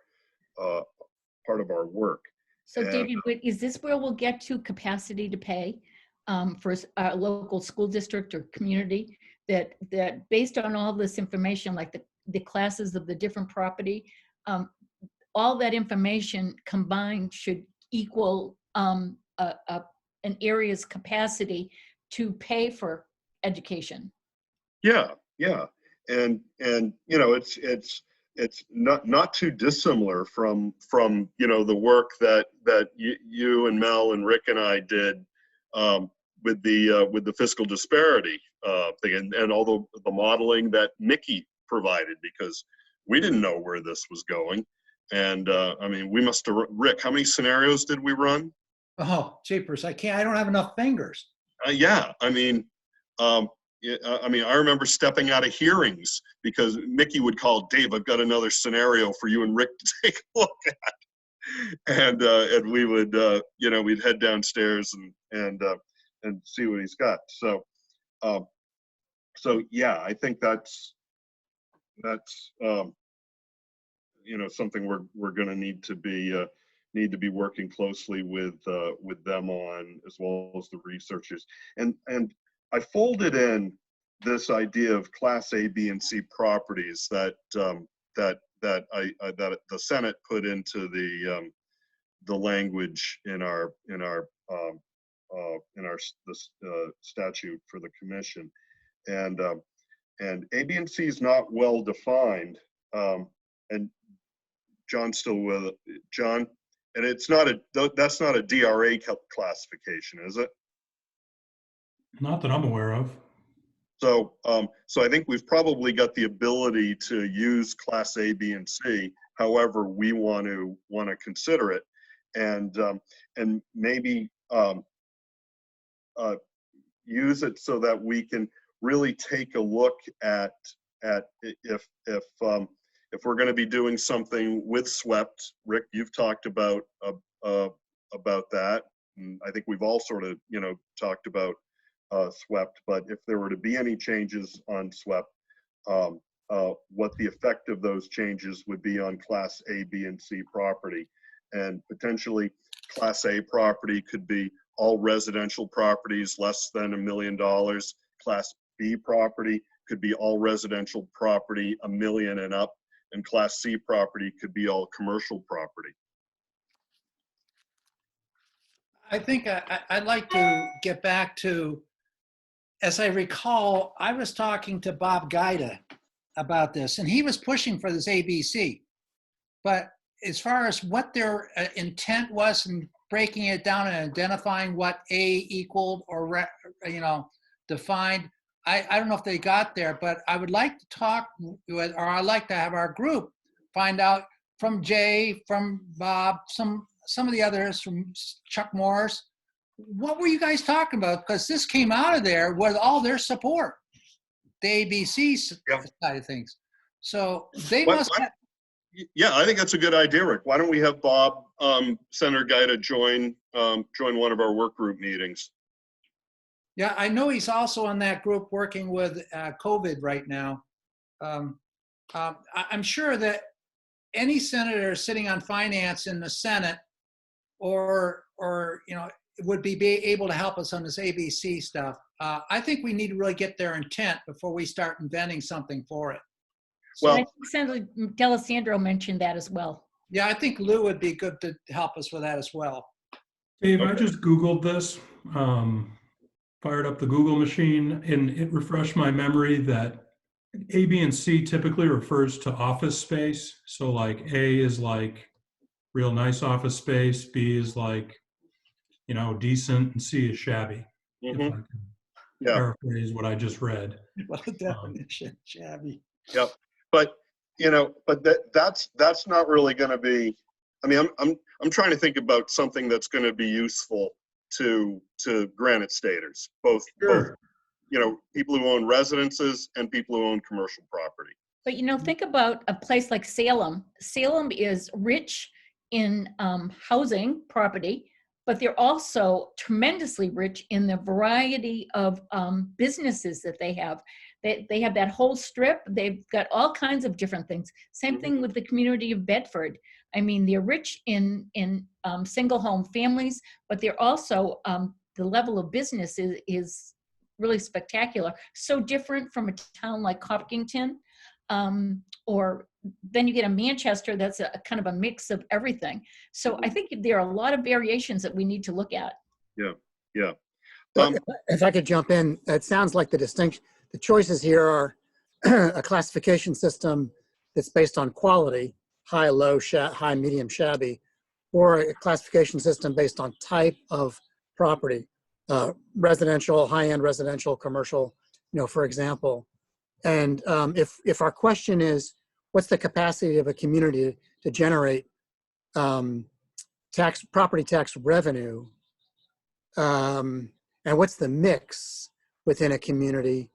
work. So David, is this where we'll get to capacity to pay for our local school district or community, that based on all this information, like the classes of the different property, all that information combined should equal an area's capacity to pay for education? Yeah, and it's not too dissimilar from the work that you and Mel and Rick and I did with the fiscal disparity thing, and all the modeling that Mickey provided, because we didn't know where this was going. And I mean, we must have, Rick, how many scenarios did we run? Oh, jeepers, I don't have enough fingers. Yeah, I mean, I remember stepping out of hearings because Mickey would call, Dave, I've got another scenario for you and Rick to take a look at. And we would, we'd head downstairs and see what he's got. So yeah, I think that's something we're going to need to be working closely with them on, as well as the researchers. And I folded in this idea of Class A, B, and C properties that the Senate put into the language in our statute for the commission, and A, B, and C is not well defined, and John's still with it. John, and it's not that's not a DRA classification, is it? Not that I'm aware of. So, so I think we've probably got the ability to use Class A, B, and C, however we want to consider it, and maybe use it so that we can really take a look at if we're going to be doing something with SWEPT. Rick, you've talked about that, and I think we've all sort of talked about SWEPT. But if there were to be any changes on SWEPT, what the effect of those changes would be on Class A, B, and C property, and potentially Class A property could be all residential properties less than $1 million. Class B property could be all residential property $1 million and up, and Class C property could be all commercial property. I think I'd like to get back to, as I recall, I was talking to Bob Guida about this, and he was pushing for this ABC. But as far as what their intent was in breaking it down and identifying what A equaled or defined, I don't know if they got there, but I would like to talk with, or I'd like to have our group find out from Jay, from Bob, some of the others, from Chuck Morris, what were you guys talking about? Because this came out of there with all their support, the ABC side of things. So they must have. Yeah, I think that's a good idea, Rick. Why don't we have Bob, Senator Guida, join one of our work group meetings? Yeah, I know he's also on that group working with COVID right now. I'm sure that any senator sitting on finance in the Senate or would be able to help us on this ABC stuff. I think we need to really get their intent before we start inventing something for it. So well, I think Senator D'Alessandro mentioned that as well. Yeah, I think Lou would be good to help us with that as well. Dave, okay. I just Googled this, fired up the Google machine, and it refreshed my memory that A, B, and C typically refers to office space. So like A is like real nice office space, B is like, decent, and C is shabby. Mm-hmm. If I can paraphrase what I just read. What a definition, shabby. Yep. But that's not really going to be. I mean, I'm trying to think about something that's going to be useful to Granite Staters, both people who own residences and people who own commercial property. But think about a place like Salem. Salem is rich in housing property, but they're also tremendously rich in the variety of businesses that they have. They have that whole strip. They've got all kinds of different things. Same thing with the community of Bedford. I mean, they're rich in single home families, but they're also, the level of business is really spectacular. So different from a town like Hopkinton, or then you get a Manchester that's a kind of a mix of everything. So I think there are a lot of variations that we need to look at. Yeah. If I could jump in, it sounds like the choices here are a classification system that's based on quality, high, low, high, medium, shabby, or a classification system based on type of property, residential, high-end residential, commercial, for example. And if our question is, what's the capacity of a community to generate property tax revenue, and what's the mix within a community?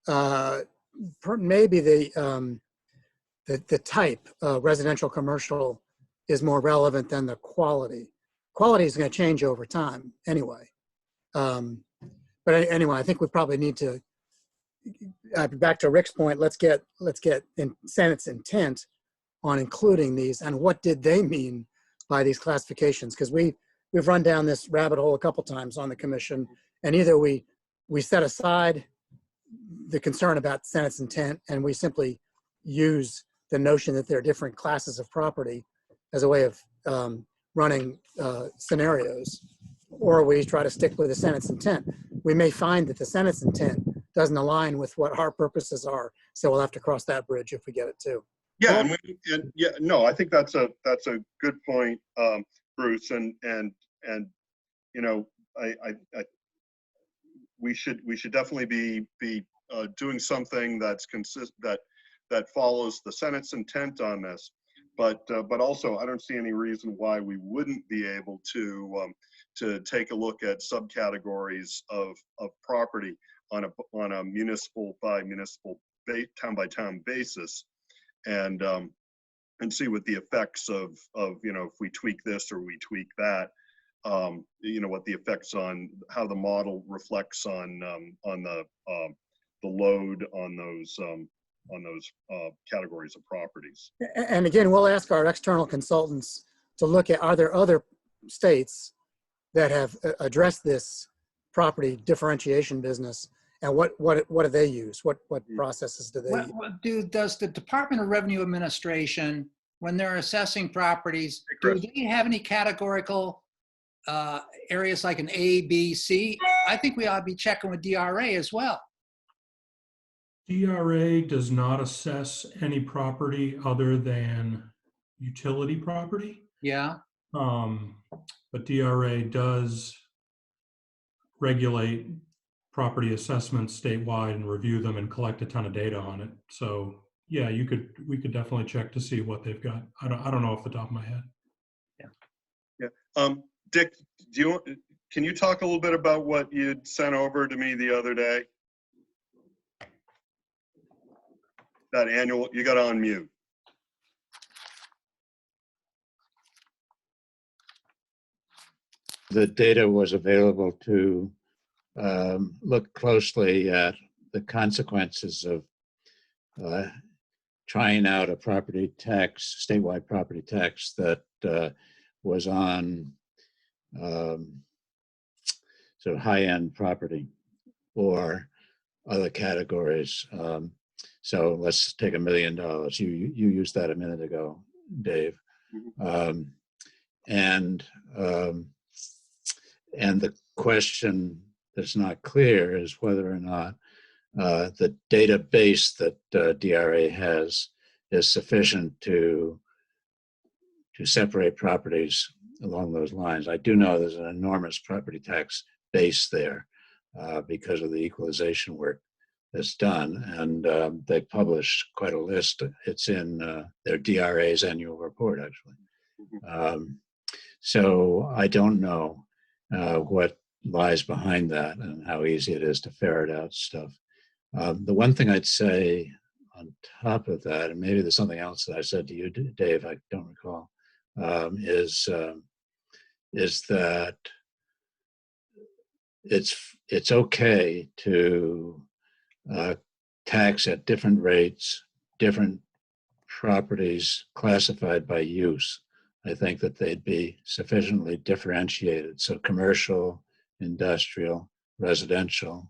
Maybe the type, residential, commercial, is more relevant than the quality. Quality is going to change over time anyway. But anyway, I think we probably need to, back to Rick's point, let's get in Senate's intent on including these and what did they mean by these classifications? Because we've run down this rabbit hole a couple times on the commission, and either we set aside the concern about Senate's intent and we simply use the notion that there are different classes of property as a way of running scenarios, or we try to stick with the Senate's intent. We may find that the Senate's intent doesn't align with what our purposes are, so we'll have to cross that bridge if we get it too. Yeah, yeah, no, I think that's a good point, Bruce, and you know, I we should definitely be doing something that's that follows the Senate's intent on this, but also I don't see any reason why we wouldn't be able to take a look at subcategories of property on a municipal by municipal, town by town basis, and see what the effects of you know, if we tweak this or we tweak that, you know, what the effects on how the model reflects on the load on those categories of properties. And again, we'll ask our external consultants to look at, are there other states that have addressed this property differentiation business, and what do they use? What processes do they use? Does the Department of Revenue Administration, when they're assessing properties, do they have any categorical areas like an A, B, C? I think we ought to be checking with DRA as well. DRA does not assess any property other than utility property. Yeah. But DRA does regulate property assessments statewide and review them and collect a ton of data on it. So yeah, we could definitely check to see what they've got. I don't know off the top of my head. Yeah. Dick, can you talk a little bit about what you'd sent over to me the other day? That annual, you got on mute. The data was available to look closely at the consequences of trying out a property tax, statewide property tax that was on sort of high-end property or other categories. So let's take $1 million. You used that a minute ago, Dave. And the question that's not clear is whether or not the database that DRA has is sufficient to separate properties along those lines. I do know there's an enormous property tax base there because of the equalization work that's done, and they publish quite a list. It's in their DRA's annual report, actually. So I don't know what lies behind that and how easy it is to ferret out stuff. The one thing I'd say on top of that, and maybe there's something else that I said to you, Dave, I don't recall, is that it's okay to tax at different rates, different properties classified by use. I think that they'd be sufficiently differentiated. So commercial, industrial, residential.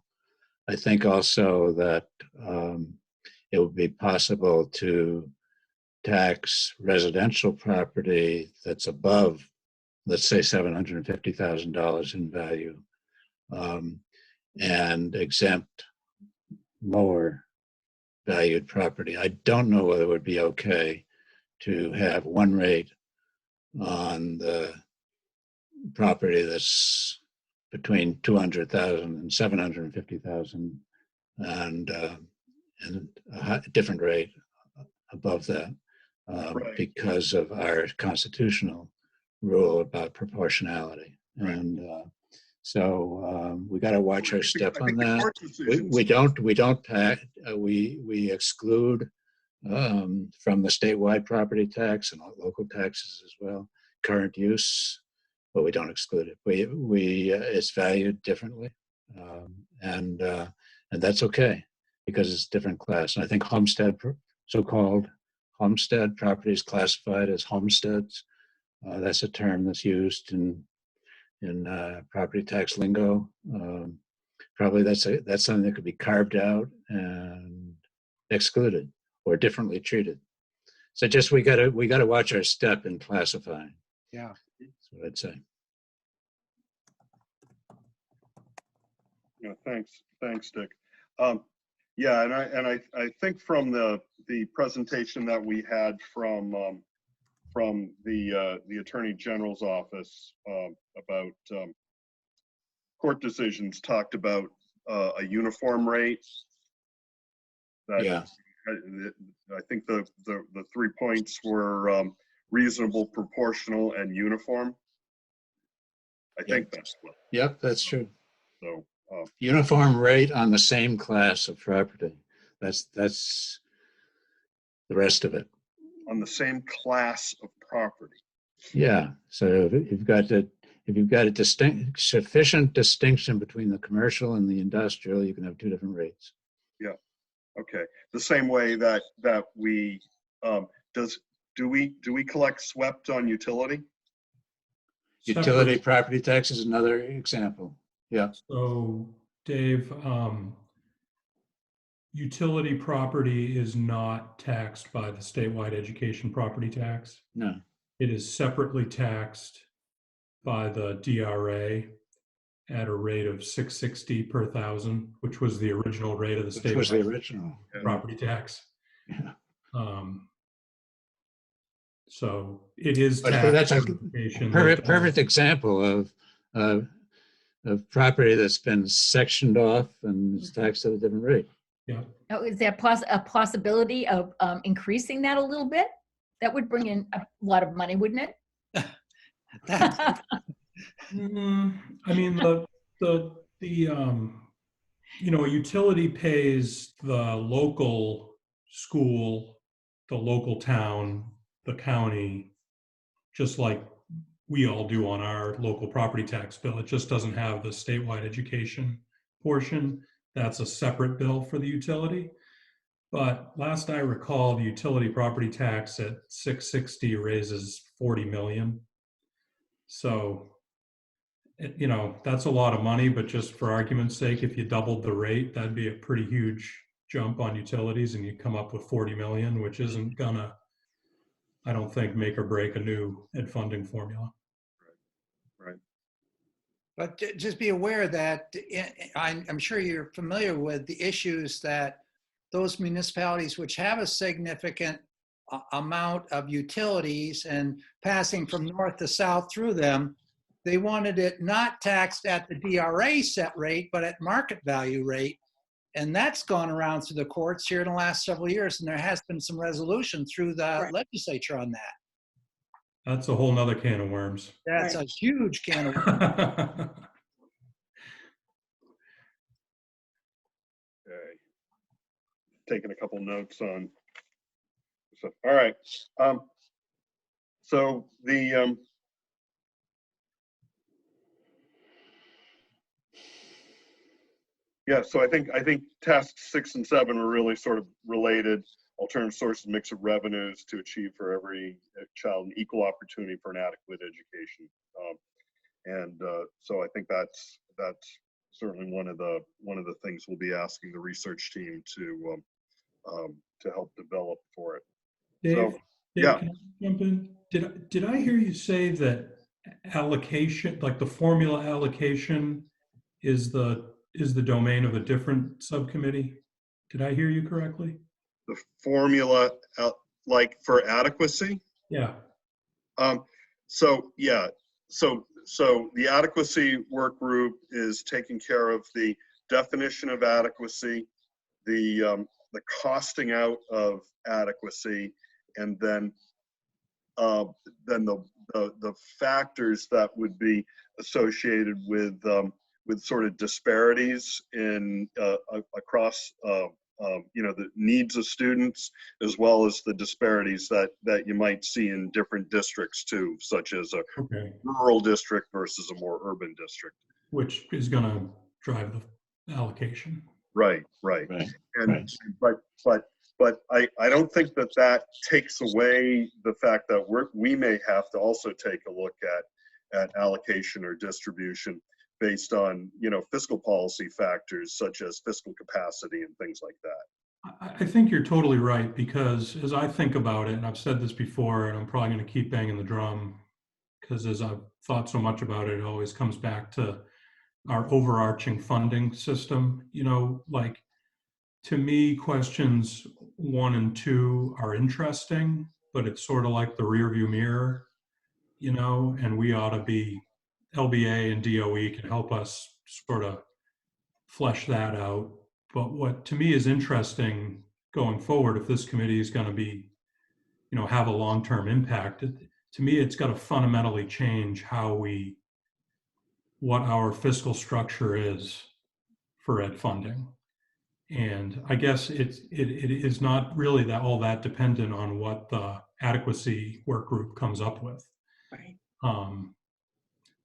I think also that it would be possible to tax residential property that's above, let's say, $750,000 in value, and exempt lower valued property. I don't know whether it would be okay to have one rate on the property that's between 200,000 and 750,000, and a different rate above that, because of our constitutional rule about proportionality. And so we got to watch our step on that. We exclude from the statewide property tax and local taxes as well current use, but we don't exclude it. It's valued differently, and that's okay because it's a different class. And I think so-called homestead properties classified as homesteads. That's a term that's used in property tax lingo. Probably that's something that could be carved out and excluded or differently treated. So just we gotta watch our step in classifying. Yeah, that's what I'd say. Yeah, thanks, Dick. Yeah, and I think from the presentation that we had from the Attorney General's office about court decisions talked about a uniform rate. That, Yeah. I think the 3 points were reasonable, proportional, and uniform. I think that's what. Yep, that's true. So Uniform rate on the same class of property. That's the rest of it. on the same class of property. Yeah. So if you've got a sufficient distinction between the commercial and the industrial, you can have two different rates. Yeah. Okay. The same way that we do we collect SWEPT on utility? Utility Separate. property tax is another example. Yeah. So Dave, utility property is not taxed by the statewide education property tax. No. It is separately taxed by the DRA at a rate of $660 per thousand, which was the original rate of the Which was the statewide original. property tax. Yeah. So it is But taxed. that's a on education. perfect example of property that's been sectioned off and is taxed at a different rate. Yeah. Now, is there a possibility of increasing that a little bit? That would bring in a lot of money, wouldn't it? I mean, a utility pays the local school, the local town, the county, just like we all do on our local property tax bill. It just doesn't have the statewide education portion. That's a separate bill for the utility. But last I recall, the utility property tax at 660 raises 40 million. So, that's a lot of money, but just for argument's sake, if you doubled the rate, that'd be a pretty huge jump on utilities, and you come up with 40 million, which isn't gonna, I don't think, make or break a new ed funding formula. Right. But just be aware that I'm sure you're familiar with the issues that those municipalities which have a significant amount of utilities and passing from north to south through them, they wanted it not taxed at the DRA set rate, but at market value rate. And that's gone around through the courts here in the last several years. And there has been some resolution through the legislature on that. That's a whole nother can of worms. That's a huge can of worms. Okay. Taking a couple notes on. So, all right. So the yeah. So I think tasks 6 and 7 are really sort of related. Alternative sources, mix of revenues to achieve for every child an equal opportunity for an adequate education. So I think that's certainly one of the things we'll be asking the research team to help develop for it. Dave, So, Dave, yeah. can I jump in? Did I hear you say that allocation, like the formula allocation, is the domain of a different subcommittee? Did I hear you correctly? The formula, like for adequacy. Yeah. So yeah. So the adequacy work group is taking care of the definition of adequacy, the costing out of adequacy, and then the factors that would be associated with sort of disparities in across the needs of students, as well as the disparities that you might see in different districts too, such as a rural district versus a more urban district. Which is going to drive the allocation. Right. And but I don't think that takes away the fact that we may have to also take a look at allocation or distribution based on fiscal policy factors such as fiscal capacity and things like that. I think you're totally right, because as I think about it, and I've said this before, and I'm probably going to keep banging the drum, because as I've thought so much about it, it always comes back to our overarching funding system. Like to me, questions 1 and 2 are interesting, but it's sort of like the rearview mirror, you know, and we ought to be, LBA and DOE can help us sort of flesh that out. But what to me is interesting going forward, if this committee is going to be, you know, have a long-term impact, to me, it's got to fundamentally change what our fiscal structure is for ed funding. And I guess it is not really all that dependent on what the adequacy work group comes up with. Right.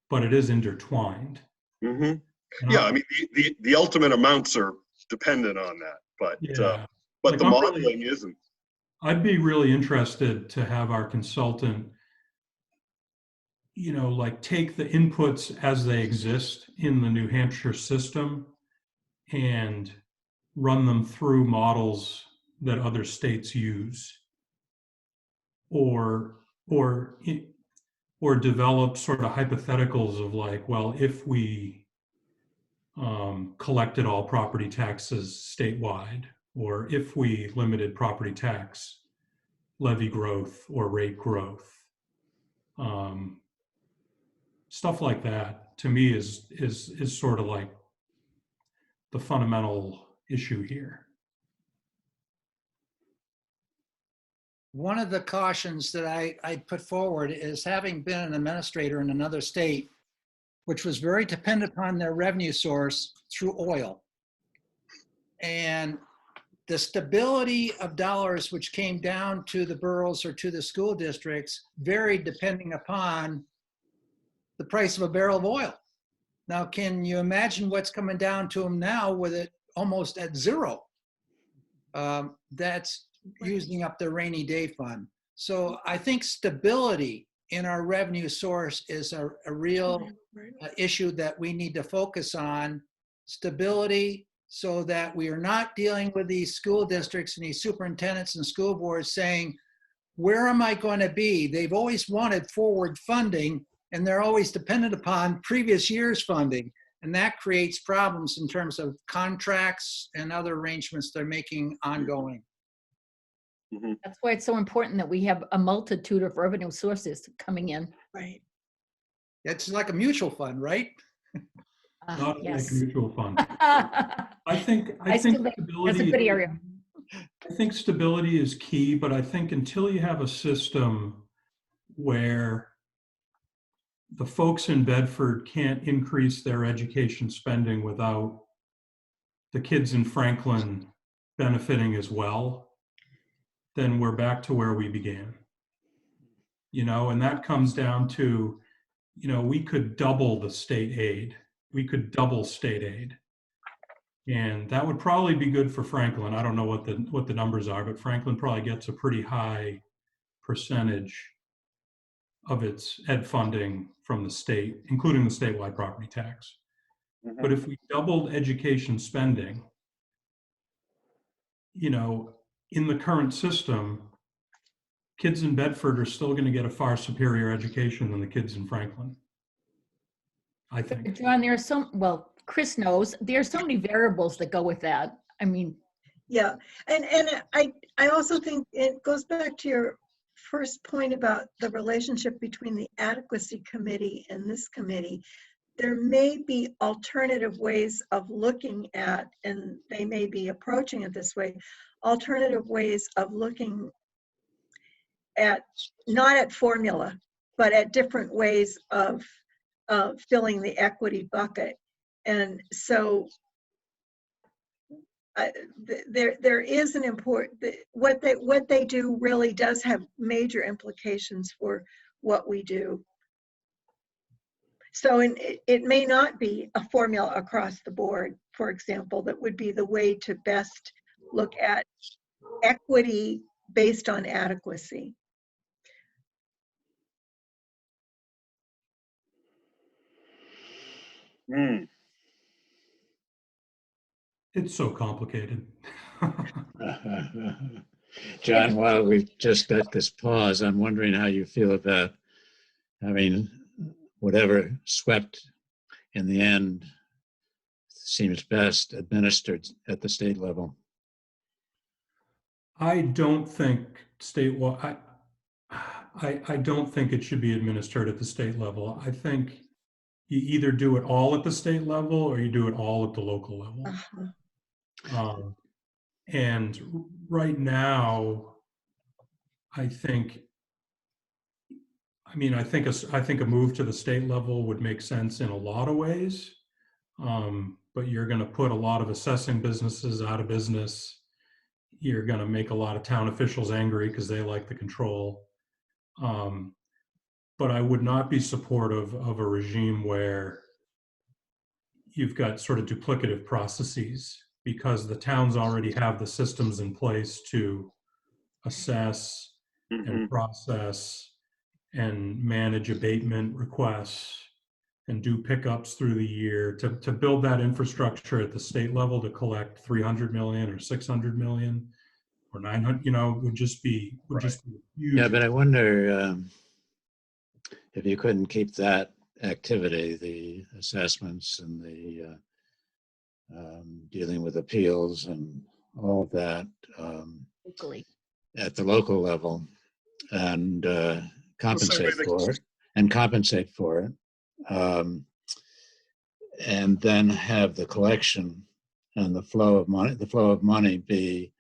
But it is intertwined. Mm-hmm. Yeah, I mean, the ultimate amounts are dependent on that, but Yeah. but Like, the modeling isn't. I'd be really interested to have our consultant, you know, like take the inputs as they exist in the New Hampshire system and run them through models that other states use, or develop sort of hypotheticals of like, well, if we collected all property taxes statewide, or if we limited property tax levy growth or rate growth, stuff like that, to me is sort of like the fundamental issue here. One of the cautions that I put forward is, having been an administrator in another state, which was very dependent upon their revenue source through oil. And the stability of dollars which came down to the boroughs or to the school districts varied depending upon the price of a barrel of oil. Now, can you imagine what's coming down to them now with it almost at zero? That's using up the rainy day fund. So I think stability in our revenue source is a real issue that we need to focus on. Stability, so that we are not dealing with these school districts and these superintendents and school boards saying, where am I going to be? They've always wanted forward funding, and they're always dependent upon previous year's funding. And that creates problems in terms of contracts and other arrangements they're making ongoing. Mm-hmm. That's why it's so important that we have a multitude of revenue sources coming in. Right. It's like a mutual fund, right? Not like a Yes. mutual fund. I I think still think that's a good area. I think stability is key, but I think until you have a system where the folks in Bedford can't increase their education spending without the kids in Franklin benefiting as well, then we're back to where we began. You know, and that comes down to, you know, we could double the state aid. We could double state aid. And that would probably be good for Franklin. I don't know what the numbers are, but Franklin probably gets a pretty high percentage of its ed funding from the state, including the statewide property tax. Mm-hmm. But if we doubled education spending, you know, in the current system, kids in Bedford are still going to get a far superior education than the kids in Franklin, I think. John, there are well, Chris knows, there are so many variables that go with that. I mean. Yeah, and I also think it goes back to your first point about the relationship between the adequacy committee and this committee. There may be alternative ways of looking at, and they may be approaching it this way, alternative ways of looking at, not at formula, but at different ways of filling the equity bucket. And so there is an important, what they do really does have major implications for what we do. So it may not be a formula across the board, for example, that would be the way to best look at equity based on adequacy. Mm. It's so complicated. John, while we've just got this pause, I'm wondering how you feel about having whatever swept in the end seems best administered at the state level. I don't think statewide, I don't think it should be administered at the state level. I think you either do it all at the state level or you do it all at the local level. And right now, I think a move to the state level would make sense in a lot of ways. But you're going to put a lot of assessing businesses out of business. You're going to make a lot of town officials angry because they like the control. But I would not be supportive of a regime where you've got sort of duplicative processes, because the towns already have the systems in place to assess and process and manage abatement requests and do pickups through the year. To build that infrastructure at the state level to collect 300 million or 600 million or 900, would just be huge. Yeah, but I wonder if you couldn't keep that activity, the assessments and the dealing with appeals and all of that Locally. at the local level, and compensate for it, and then have the collection and the flow of money be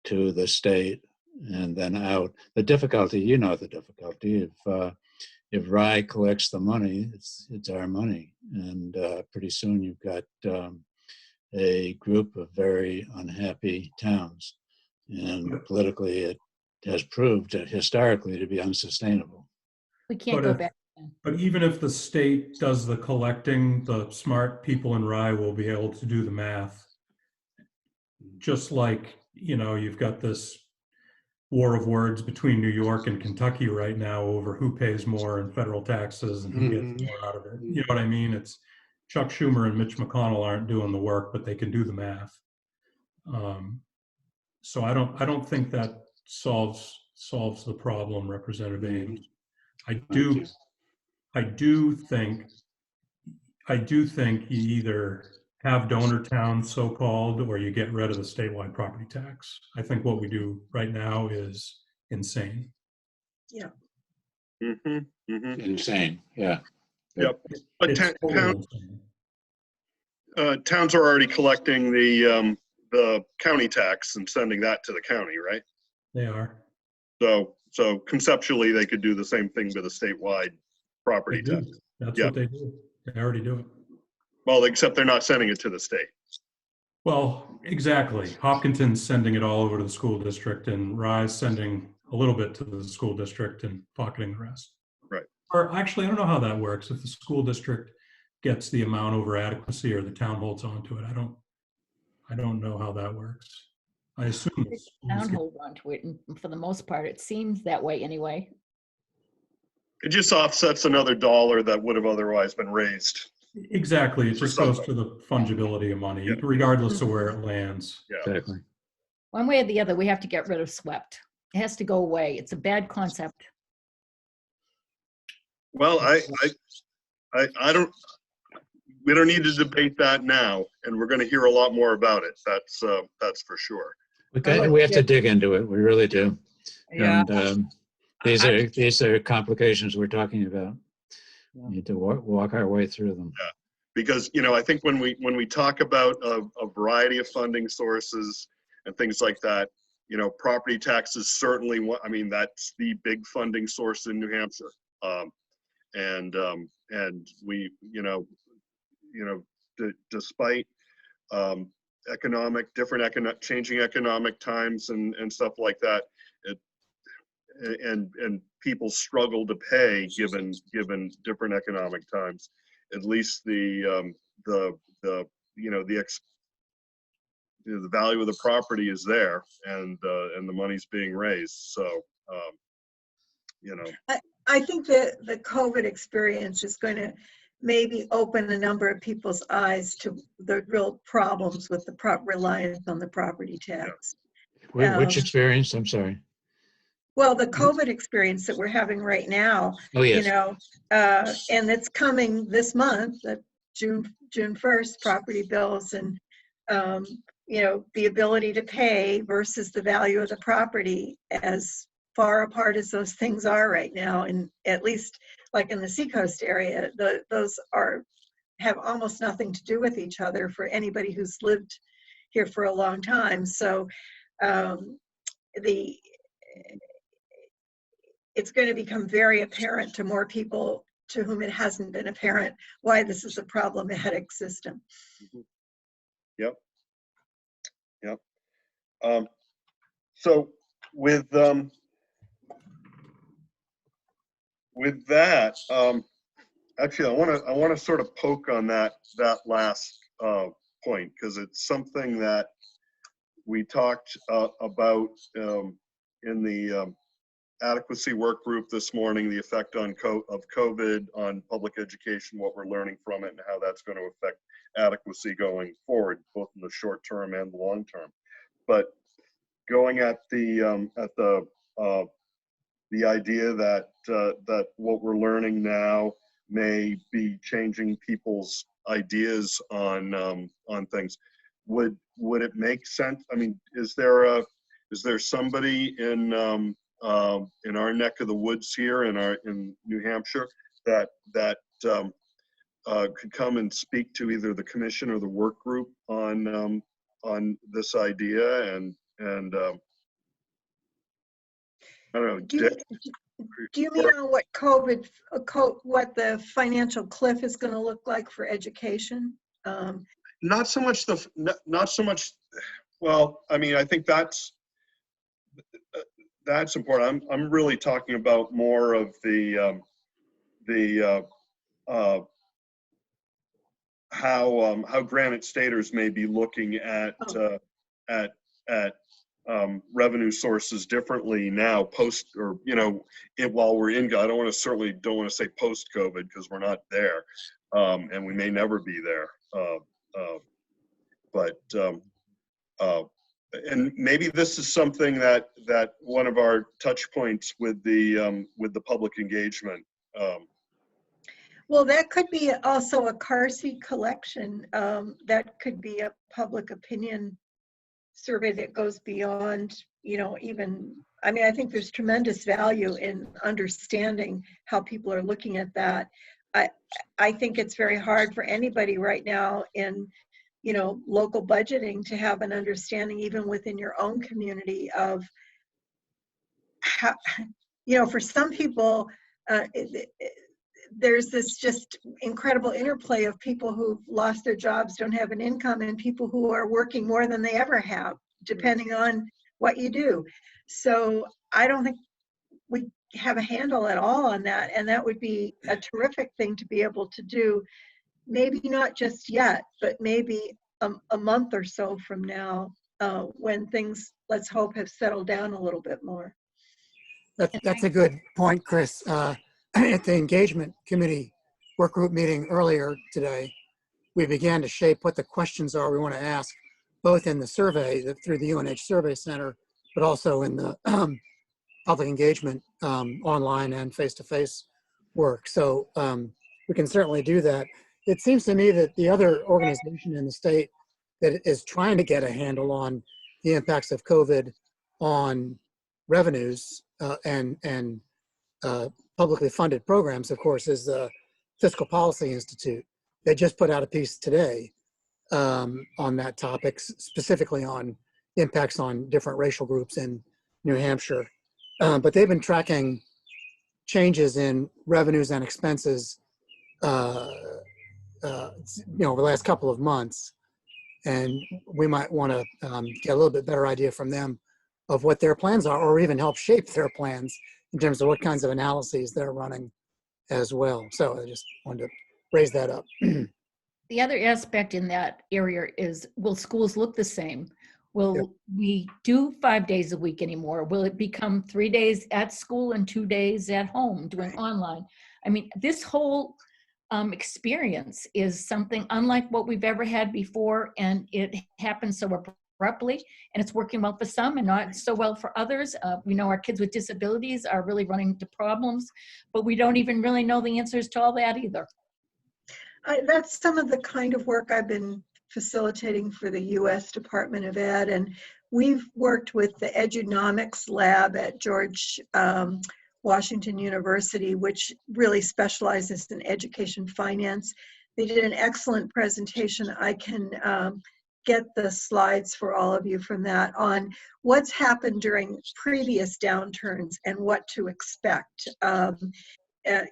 to the state and then out. The difficulty, if RI collects the money, it's our money, and pretty soon you've got a group of very unhappy towns, and politically it has proved historically to be unsustainable. We can't go back. But even if the state does the collecting, the smart people in RI will be able to do the math. Just like, you've got this war of words between New York and Kentucky right now over who pays more in federal taxes and who gets more out of it. You know what I mean? It's Chuck Schumer and Mitch McConnell aren't doing the work, but they can do the math. So I don't think that solves the problem, Representative Ames. I do think you either have donor towns, so-called, or you get rid of the statewide property tax. I think what we do right now is insane. Yeah. Insane, yeah. Yep. But It's totally insane. Towns are already collecting the county tax and sending that to the county, right? They are. So conceptually, they could do the same thing with a statewide property tax. That's what they do. They already do it. Well, except they're not sending it to the state. Well, exactly. Hopkinton's sending it all over to the school district, and RI's sending a little bit to the school district and pocketing the rest. Right. Or actually, I don't know how that works. If the school district gets the amount over adequacy or the town holds on to it, I don't know how that works. I assume The town hold on to it, and for the most part, it seems that way anyway. It just offsets another dollar that would have otherwise been raised. Exactly. It just goes to the fungibility of money, regardless of where it lands. Yeah. Exactly. One way or the other, we have to get rid of SWEPT. It has to go away. It's a bad concept. Well, we don't need to debate that now, and we're going to hear a lot more about it. That's for sure. We have to dig into it. We really do. Yeah. And these are complications we're talking about. We need to walk our way through them. Yeah, because I think when we talk about a variety of funding sources and things like that, property tax is certainly one. I mean, that's the big funding source in New Hampshire, and we despite changing economic times and stuff like that, and people struggle to pay given different economic times. At least the value of the property is there, and the money's being raised. So I think that the COVID experience is going to maybe open a number of people's eyes to the real problems with the reliance on the property tax. Which experience? I'm sorry. Well, the COVID experience that we're having right now, Oh, yes. and it's coming this month, June 1st, property bills and the ability to pay versus the value of the property, as far apart as those things are right now, and at least like in the Seacoast area, those have almost nothing to do with each other for anybody who's lived here for a long time. So it's going to become very apparent to more people to whom it hasn't been apparent why this is a problematic system. Yep. Yep. So with that, actually, I want to sort of poke on that last point, because it's something that we talked about in the adequacy work group this morning, the effect of COVID on public education, what we're learning from it, and how that's going to affect adequacy going forward, both in the short term and the long term. But going at the idea that that what we're learning now may be changing people's ideas on things, would it make sense? I mean, is there somebody in our neck of the woods here in New Hampshire that could come and speak to either the commission or the work group on this idea? And I don't know. Do you mean on what what the financial cliff is going to look like for education? Not so much well, I mean, I think that's important. I'm really talking about more of the how Granite Staters may be looking at revenue sources differently now, post, or while we're in. I don't want to say post COVID, because we're not there, and we may never be there. But and maybe this is something that one of our touch points with the public engagement. Well, that could be also a car seat collection. That could be a public opinion survey that goes beyond, even, I mean, I think there's tremendous value in understanding how people are looking at that. I think it's very hard for anybody right now in, local budgeting to have an understanding, even within your own community, of how, for some people, there's this just incredible interplay of people who've lost their jobs, don't have an income, and people who are working more than they ever have, depending on what you do. So I don't think we have a handle at all on that. And that would be a terrific thing to be able to do. Maybe not just yet, but maybe a month or so from now, when things, let's hope, have settled down a little bit more. That's a good point, Chris. At the engagement committee work group meeting earlier today, we began to shape what the questions are we want to ask, both in the survey through the UNH Survey Center, but also in the public engagement online and face-to-face work. So we can certainly do that. It seems to me that the other organization in the state that is trying to get a handle on the impacts of COVID on revenues and publicly funded programs, of course, is the Fiscal Policy Institute. They just put out a piece today on that topic, specifically on impacts on different racial groups in New Hampshire. But they've been tracking changes in revenues and expenses over the last couple of months. And we might want to get a little bit better idea from them of what their plans are, or even help shape their plans in terms of what kinds of analyses they're running as well. So I just wanted to raise that up. The other aspect in that area is, will schools look the same? Will we do 5 days a week anymore? Will it become 3 days at school and 2 days at home doing online? I mean, this whole experience is something unlike what we've ever had before, and it happens so abruptly, and it's working well for some and not so well for others. We know our kids with disabilities are really running into problems, but we don't even really know the answers to all that either. That's some of the kind of work I've been facilitating for the U.S. Department of Ed, and we've worked with the Edunomics Lab at George Washington University, which really specializes in education finance. They did an excellent presentation. I can get the slides for all of you from that on what's happened during previous downturns and what to expect.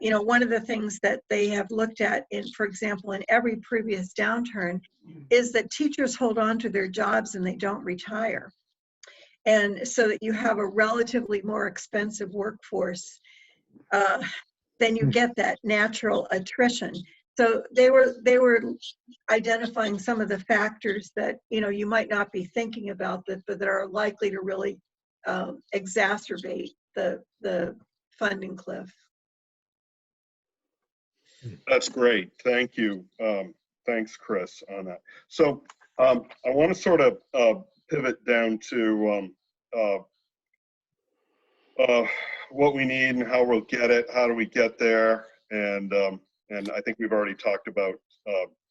You know, one of the things that they have looked at in, for example, in every previous downturn is that teachers hold on to their jobs and they don't retire. And so that you have a relatively more expensive workforce, then you get that natural attrition. So they were identifying some of the factors that, you know, you might not be thinking about, that, but that are likely to really exacerbate the funding cliff. That's great. Thank you. Thanks, Chris, on that. So I want to sort of pivot down to what we need and how we'll get it. How do we get there? And I think we've already talked about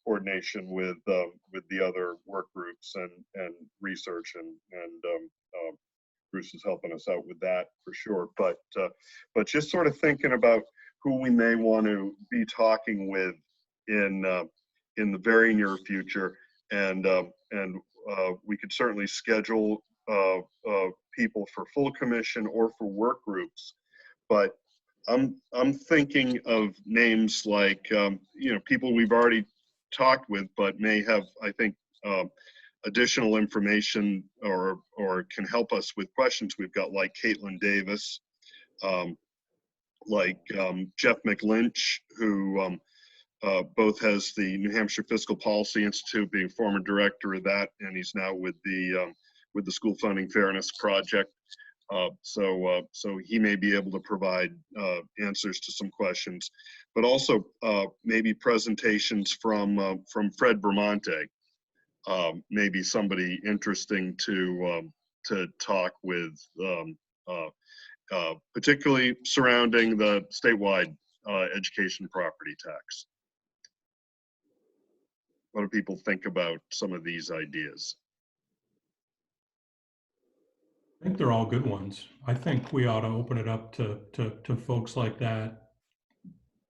coordination with the other work groups and research, and Bruce is helping us out with that for sure. But just sort of thinking about who we may want to be talking with in the very near future, and we could certainly schedule people for full commission or for work groups. But I'm thinking of names like you know, people we've already talked with, but may have, I think, additional information or can help us with questions we've got, like Caitlin Davis, like Jeff McLynch, who both has the New Hampshire Fiscal Policy Institute, being former director of that, and he's now with the School Funding Fairness Project. So he may be able to provide answers to some questions, but also maybe presentations from Fred Bramante, maybe somebody interesting to talk with, particularly surrounding the statewide education property tax. What do people think about some of these ideas? I think they're all good ones. I think we ought to open it up to folks like that,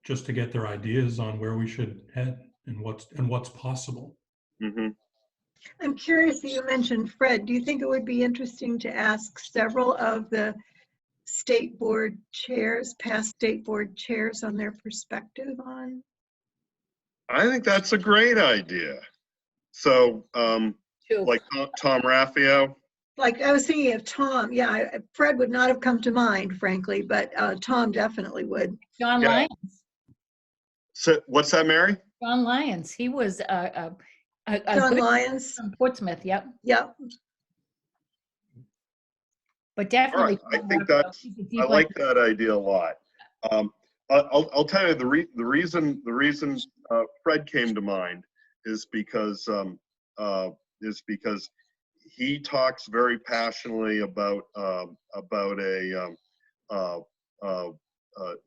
just to get their ideas on where we should head and what's possible. Mm-hmm. I'm curious that you mentioned Fred. Do you think it would be interesting to ask several of the state board chairs, past state board chairs, on their perspective on? I think that's a great idea. So, like Tom Raffio. Like, I was thinking of Tom. Yeah, Fred would not have come to mind, frankly, but Tom definitely would. John Yeah. Lyons. So, what's that, Mary? John Lyons. He was a John good Lyons. from Portsmouth. Yep. Yep. But definitely. All right. I think that's, I like that idea a lot. I'll tell you the reason Fred came to mind is because he talks very passionately about a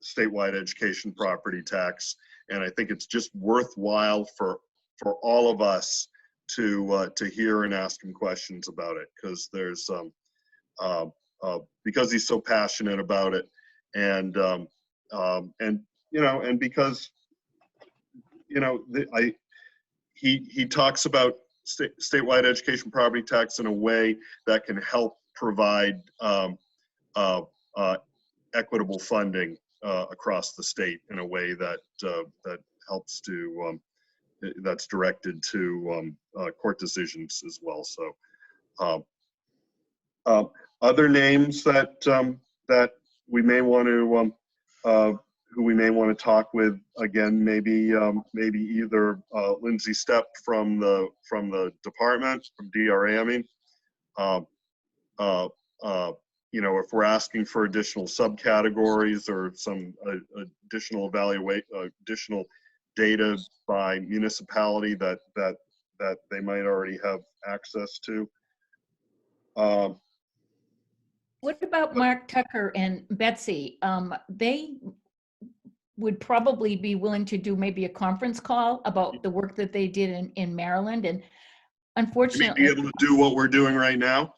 statewide education property tax, and I think it's just worthwhile for all of us to hear and ask him questions about it, because there's because he's so passionate about it, and you know, and because, you know, he talks about statewide education property tax in a way that can help provide equitable funding across the state in a way that helps to that's directed to court decisions as well. So other names that we may want to who we may want to talk with, again, maybe either Lindsay Stepp from the department, from DRA, I mean, you know, if we're asking for additional subcategories or some additional additional data by municipality that they might already have access to. What about Mark Tucker and Betsy? They would probably be willing to do maybe a conference call about the work that they did in Maryland. And You mean unfortunately, be able to do what we're doing right now?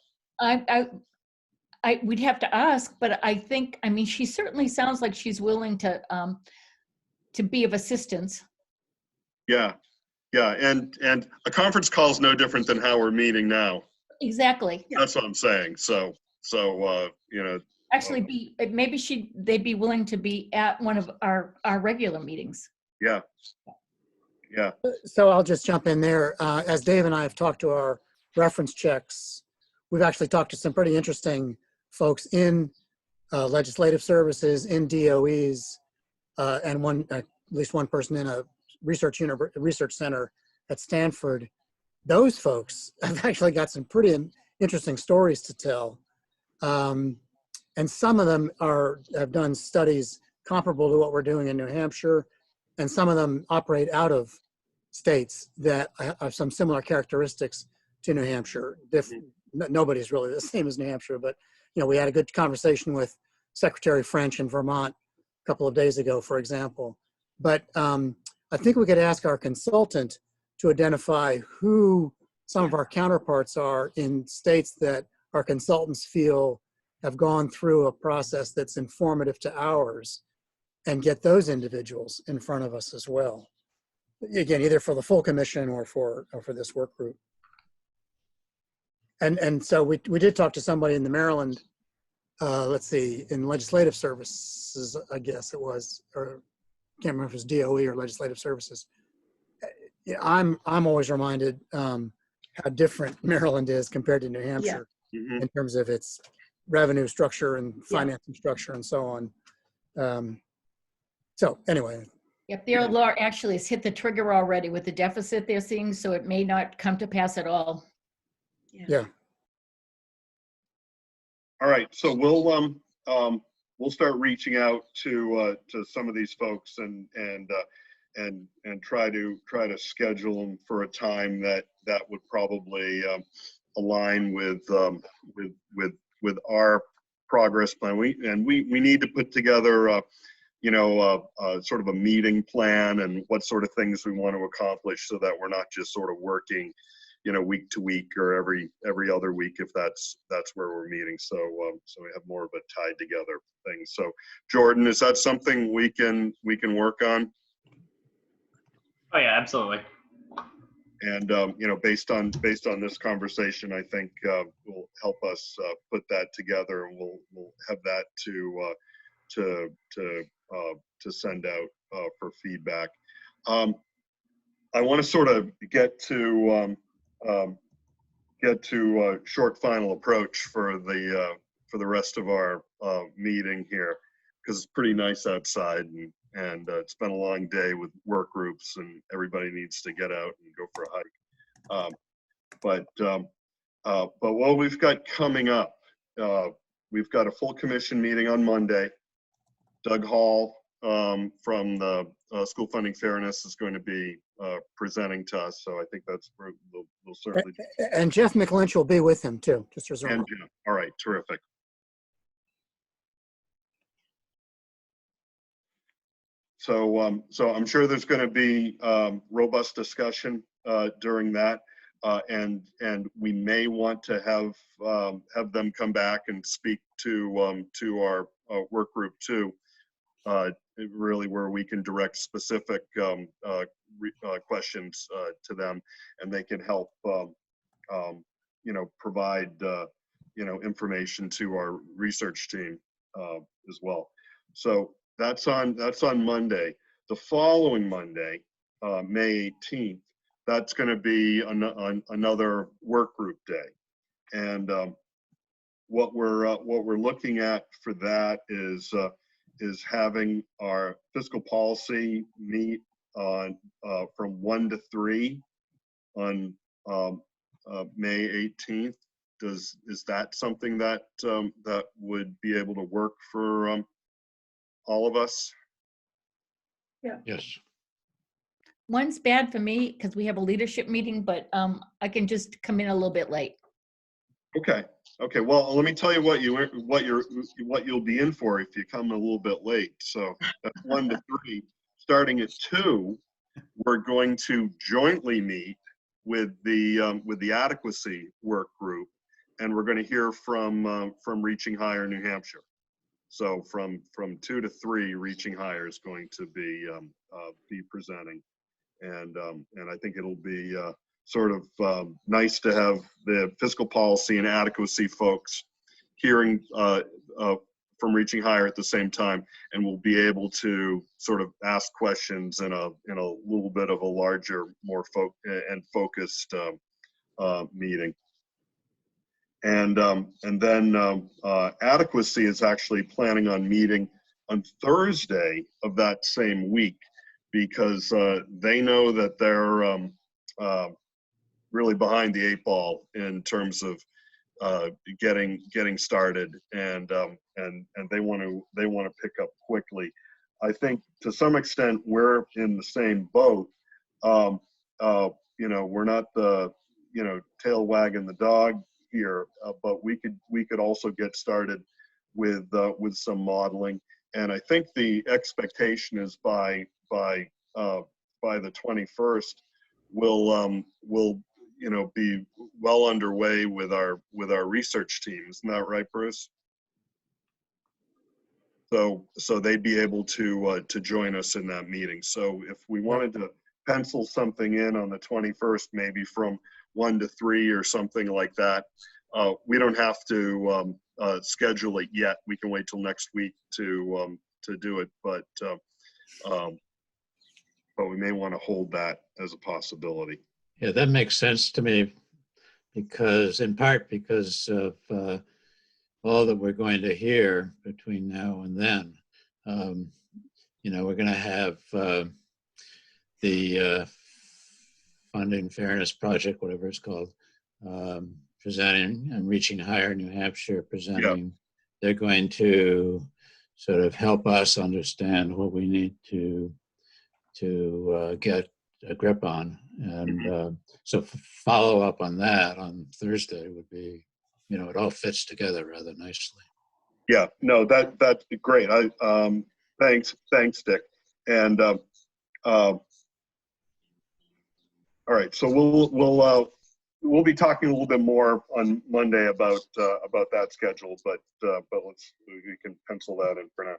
we'd have to ask, but I think, I mean, she certainly sounds like she's willing to be of assistance. Yeah, yeah, and a conference call is no different than how we're meeting now. Exactly. That's what I'm saying. So you know, Actually, maybe they'd be willing to be at one of our regular meetings. yeah, yeah. So I'll just jump in there. As Dave and I have talked to our reference checks, we've actually talked to some pretty interesting folks in legislative services, in DOEs, and at least one person in a research center at Stanford. Those folks have actually got some pretty interesting stories to tell. And some of them have done studies comparable to what we're doing in New Hampshire, and some of them operate out of states that have some similar characteristics to New Hampshire. Nobody's really the same as New Hampshire, but you know, we had a good conversation with Secretary French in Vermont a couple of days ago, for example. But I think we could ask our consultant to identify who some of our counterparts are in states that our consultants feel have gone through a process that's informative to ours, and get those individuals in front of us as well. Again, either for the full commission or for this work group. And so we did talk to somebody in the Maryland, let's see, in legislative services, I guess it was, or I can't remember if it was DOE or legislative services. Yeah, I'm always reminded how different Maryland is compared to New Hampshire in terms of its revenue structure and financing structure and so on. So anyway. Yep, their law actually has hit the trigger already with the deficit they're seeing, so it may not come to pass at all. Yeah. All right, so we'll start reaching out to some of these folks and try to schedule them for a time that would probably align with our progress plan. We need to put together sort of a meeting plan and what sort of things we want to accomplish, so that we're not just sort of working, week to week or every other week, if that's where we're meeting. So we have more of a tied together thing. So Jordan, is that something we can work on? Oh yeah, absolutely. And based on this conversation, I think will help us put that together, and we'll have that to send out for feedback. I want to sort of get to a short final approach for the rest of our meeting here, because it's pretty nice outside, and it's been a long day with work groups, and everybody needs to get out and go for a hike. But what we've got coming up, we've got a full commission meeting on Monday. Doug Hall from the School Funding Fairness is going to be presenting to us, so I think that's where we'll certainly. And Jeff McLynch will be with him too, just as a reminder. All right, terrific. So I'm sure there's going to be robust discussion during that, and we may want to have them come back and speak to our work group too. Really, where we can direct specific questions to them, and they can help provide information to our research team as well. So that's on Monday. The following Monday, May 18th, that's going to be another work group day, and what we're looking at for that is having our fiscal policy meet on from 1 to 3 on May 18th. Is that something that would be able to work for all of us? Yeah. Yes. One's bad for me because we have a leadership meeting, but I can just come in a little bit late. Okay. Well, let me tell you what you'll be in for if you come a little bit late. So that's 1 to 3. Starting at 2, we're going to jointly meet with the adequacy work group, and we're going to hear from Reaching Higher New Hampshire. So from 2 to 3, Reaching Higher is going to be presenting, and I think it'll be sort of nice to have the fiscal policy and adequacy folks hearing from Reaching Higher at the same time, and we'll be able to sort of ask questions in a little bit of a larger, more focused meeting. And then adequacy is actually planning on meeting on Thursday of that same week, because they know that they're really behind the 8 ball in terms of getting started, and they want to pick up quickly. I think to some extent we're in the same boat. We're not the tail wagging the dog here, but we could also get started with some modeling, and I think the expectation is by the 21st we'll be well underway with our research team. Isn't that right, Bruce? So they'd be able to join us in that meeting. So if we wanted to pencil something in on the 21st, maybe from 1 to 3 or something like that, we don't have to schedule it yet. We can wait till next week to do it, but we may want to hold that as a possibility. Yeah, that makes sense to me, because in part because of all that we're going to hear between now and then. We're going to have the Funding Fairness Project, whatever it's called, presenting, and Reaching Higher New Hampshire presenting. Yeah. They're going to sort of help us understand what we need to get a grip on, and so follow up on that on Thursday would be, it all fits together rather nicely. Yeah, no, that's great. Thanks, Dick. And all right, so we'll be talking a little bit more on Monday about that schedule, but we can pencil that in for now.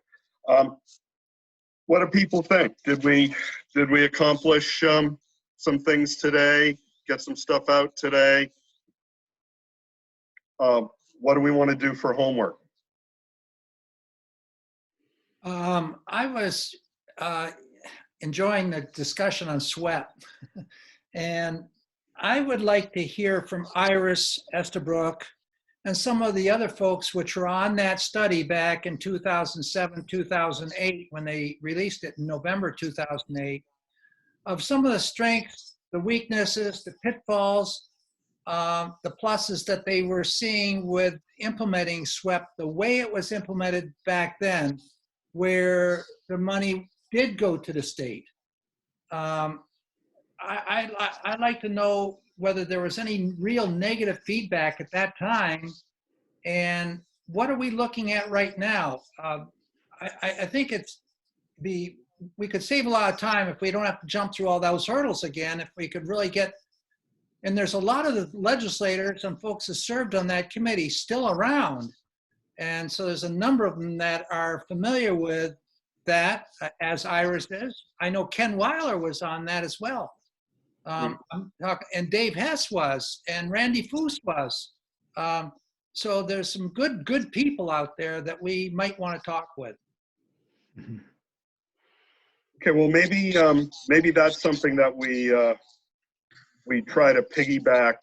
What do people think? Did we accomplish some things today? Get some stuff out today? What do we want to do for homework? I was enjoying the discussion on SWEP, and I would like to hear from Iris Estabrook and some of the other folks which were on that study back in 2007, 2008, when they released it in November 2008, of some of the strengths, the weaknesses, the pitfalls, the pluses that they were seeing with implementing SWEP the way it was implemented back then, where the money did go to the state. I'd like to know whether there was any real negative feedback at that time, and what are we looking at right now? I think we could save a lot of time if we don't have to jump through all those hurdles again, if we could really get, and there's a lot of the legislators and folks that served on that committee still around. And so there's a number of them that are familiar with that, as Iris is. I know Ken Weiler was on that as well. And Dave Hess was, and Randy Foose was. So there's some good people out there that we might want to talk with. Okay, well, maybe that's something that we try to piggyback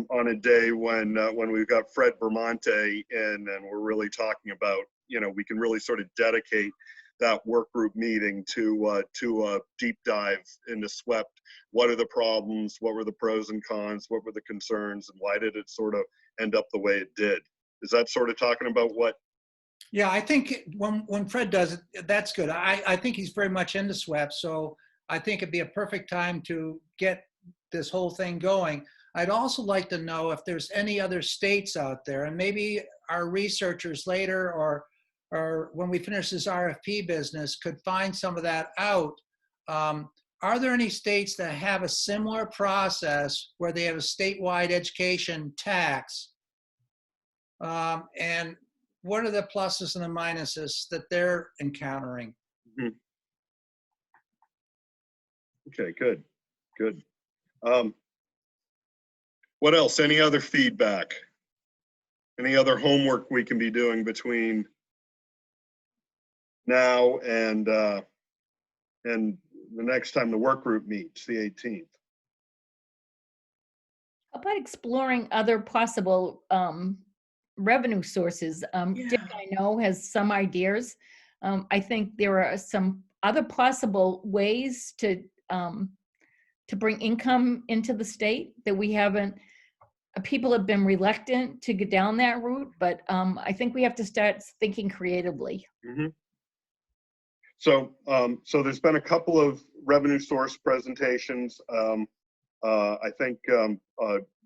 on a day when we've got Fred Vermonte in, and we're really talking about, we can really sort of dedicate that work group meeting to a deep dive into SWEP. What are the problems? What were the pros and cons? What were the concerns? And why did it sort of end up the way it did? Is that sort of talking about what? Yeah, I think when Fred does it, that's good. I think he's very much into SWEP, so I think it'd be a perfect time to get this whole thing going. I'd also like to know if there's any other states out there, and maybe our researchers later or when we finish this RFP business could find some of that out. are there any states that have a similar process where they have a statewide education tax? And what are the pluses and the minuses that they're encountering? Mhm. Okay, good, good. What else? Any other feedback? Any other homework we can be doing between now and the next time the work group meets, the 18th? How about exploring other possible revenue sources? Dick, Yeah. I know, has some ideas. I think there are some other possible ways to bring income into the state that we haven't. People have been reluctant to go down that route, but I think we have to start thinking creatively. Mm-hmm. So there's been a couple of revenue source presentations. I think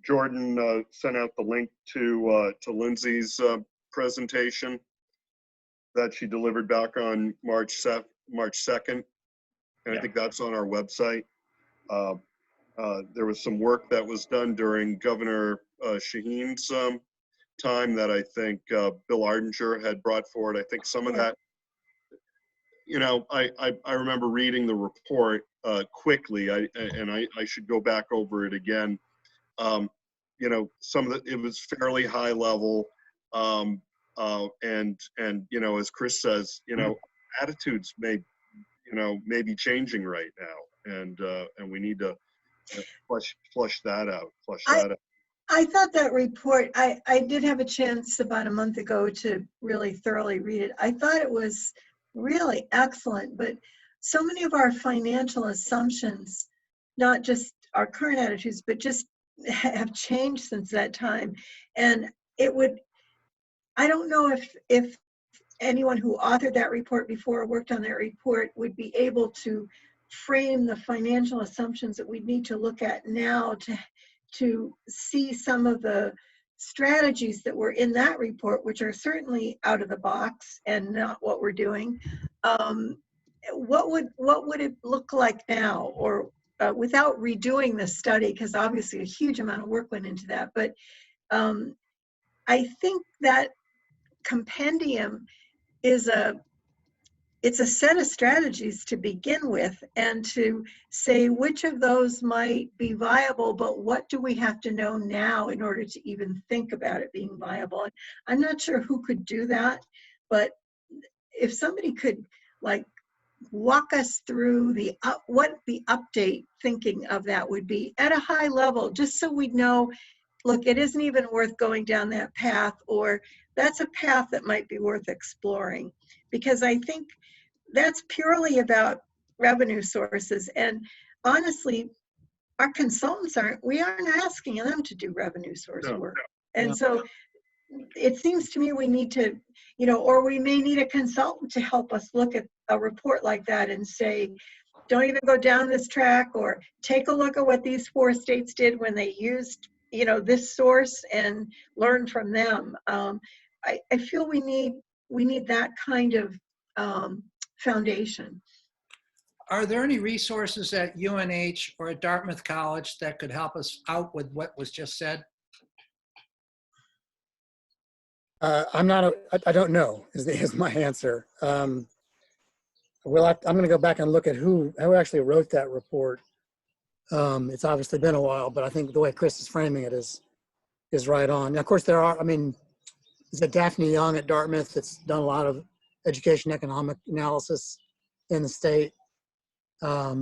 Jordan sent out the link to Lindsay's presentation that she delivered back on March 2nd, and Yeah. I think that's on our website. There was some work that was done during Governor Shaheen's time that I think Bill Ardinger had brought forward. I think some of that, you know, I remember reading the report quickly, and I should go back over it again. You know, some of it was fairly high level, and you know, as Chris says, you know, attitudes may be changing right now, and we need to flush that out. I thought that report, I did have a chance about a month ago to really thoroughly read it. I thought it was really excellent, but so many of our financial assumptions, not just our current attitudes, but just have changed since that time. And I don't know if anyone who authored that report before or worked on that report would be able to frame the financial assumptions that we need to look at now to see some of the strategies that were in that report, which are certainly out of the box and not what we're doing. What would it look like now, or without redoing the study, because obviously a huge amount of work went into that. But I think that compendium it's a set of strategies to begin with, and to say which of those might be viable, but what do we have to know now in order to even think about it being viable? And I'm not sure who could do that, but if somebody could like walk us through what the update thinking of that would be at a high level, just so we'd know, look, it isn't even worth going down that path, or that's a path that might be worth exploring. Because I think that's purely about revenue sources. And honestly, our consultants we aren't asking them to do revenue source work. And so it seems to me we need to, or we may need a consultant to help us look at a report like that and say, don't even go down this track, or take a look at what these 4 states did when they used, this source, and learn from them. I feel we need that kind of foundation. Are there any resources at UNH or at Dartmouth College that could help us out with what was just said? I don't know is my answer. I'm going to go back and look at who actually wrote that report. It's obviously been a while, but I think the way Chris is framing it is right on. Now, of course, is it Daphne Young at Dartmouth that's done a lot of education economic analysis in the state. I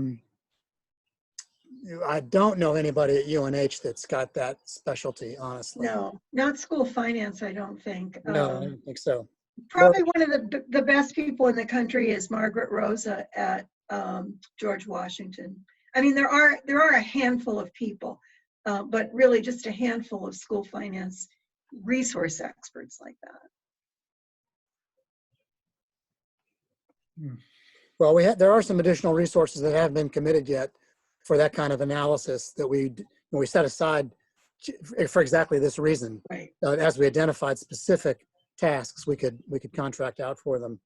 don't know anybody at UNH that's got that specialty, honestly. No, not school finance, I don't think. No, I don't think so. Probably one of the best people in the country is Margaret Rosa at George Washington. I mean, there are a handful of people, but really just a handful of school finance resource experts like that. Well, there are some additional resources that haven't been committed yet for that kind of analysis that we set aside for exactly this reason. Right. As we identified specific tasks, we could contract out for them.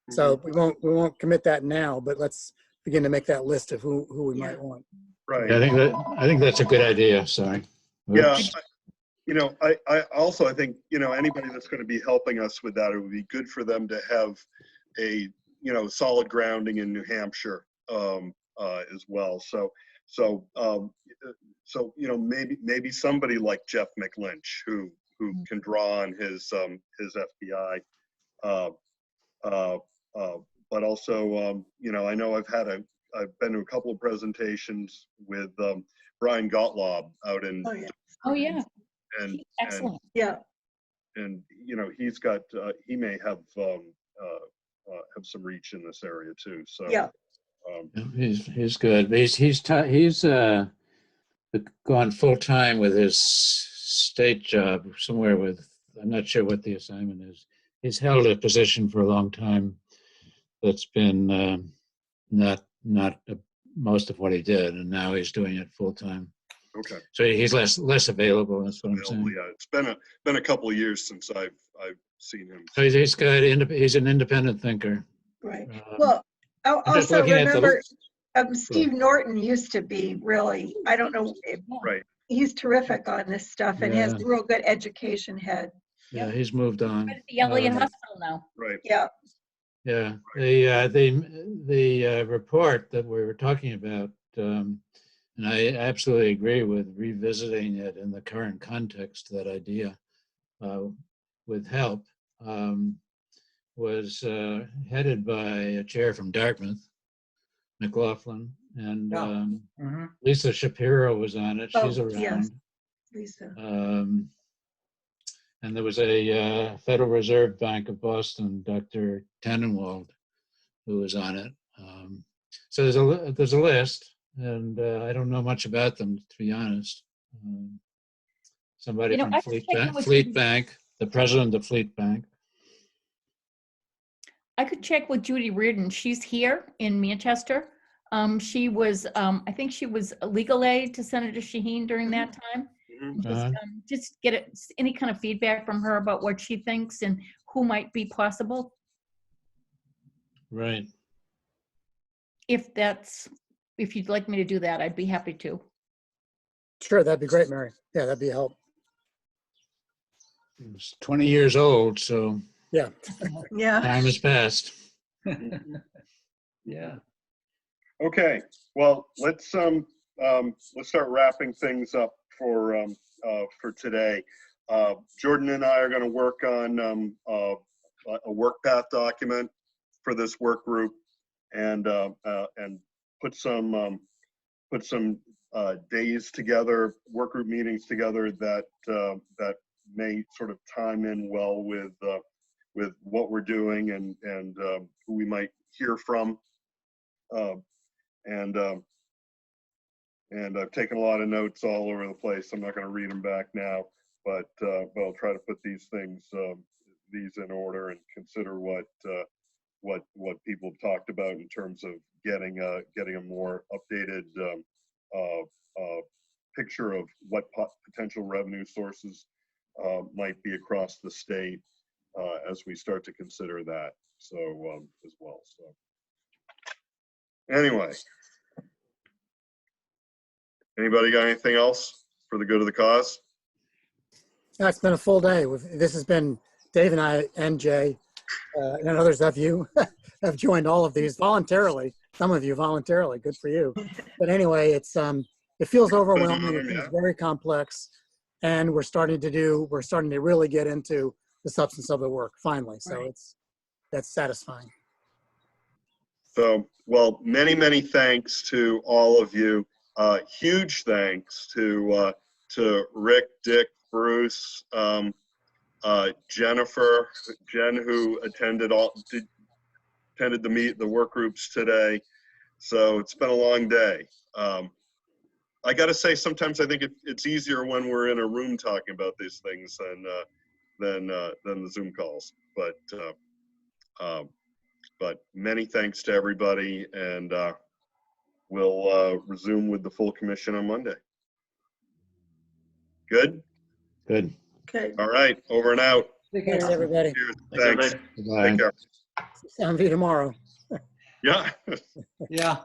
So we won't commit that now, but let's begin to make that list of who we might want. Right. Yeah, I think that's a good idea. Sorry. Yeah. Oops. I also, I think, anybody that's going to be helping us with that, it would be good for them to have a, solid grounding in New Hampshire as well. So maybe somebody like Jeff McLynch who can draw on his FBI, but also, I know I've been to a couple of presentations with Brian Gottlob out in, Oh, yeah. and Excellent. Yeah. and he's got he may have some reach in this area too. So Yeah. He's good. But he's gone full time with his state job somewhere with, I'm not sure what the assignment is. He's held a position for a long time that's been not most of what he did, and now he's doing it full time. okay. So he's less available. That's what I'm saying. Yeah, it's been a couple of years since I've seen him. So he's good. He's an independent thinker. Right. Um, Well, I I'm just also looking at the- remember Steve Norton used to be really, I don't know, Right. he's terrific on this stuff and has Yeah. a real good education head. Yeah, he's moved on. At the Elliott Um, Hospital now. Right. Yeah. Yeah, the report that we were talking about, and I absolutely agree with revisiting it in the current context. That idea, with help, was headed by a chair from Dartmouth, McLaughlin, and Yeah. Mhm. Lisa Shapiro was on it. She's Oh, yes. around. Lisa. And there was a Federal Reserve Bank of Boston, Dr. Tannenwald, who was on it. So there's a list, and I don't know much about them, to be honest. Somebody from I could check in with Fleet Judy. Bank, the president of Fleet Bank. I could check with Judy Reardon. She's here in Manchester. She was, I think she was a legal aid to Senator Shaheen during that time. Mhm. Just get any kind of feedback from her about what she thinks and who might be possible. Right. If you'd like me to do that, I'd be happy to. Sure, that'd be great, Mary. Yeah, that'd be a help. It's 20 years old, so Yeah. Yeah. time has passed. Yeah. Okay. Well, let's start wrapping things up for today. Jordan and I are going to work on a work path document for this work group, and put some days together, work group meetings together that may sort of time in well with what we're doing and who we might hear from. And I've taken a lot of notes all over the place. I'm not going to read them back now, but I'll try to put these things in order and consider what people have talked about in terms of getting a more updated picture of what potential revenue sources might be across the state as we start to consider that. So as well. So anyway. Anybody got anything else for the good of the cause? Yeah, it's been a full day. This has been Dave and I and Jay and others of you have joined all of these voluntarily. Some of you voluntarily. Good for you. But anyway, it feels overwhelming. It feels very complex, and we're starting to really get into the substance of the work finally. So that's satisfying. So, well, many thanks to all of you. Huge thanks to Rick, Dick, Bruce, Jennifer, Jen, who attended the work groups today. So it's been a long day. I got to say, sometimes I think it's easier when we're in a room talking about these things than the Zoom calls. But many thanks to everybody, and we'll resume with the full commission on Monday. Good? Good. Okay. All right, over and out. Thanks, everybody. Cheers. Thanks, Thanks. everybody. Bye. Take care. See you tomorrow. Yeah. Yeah.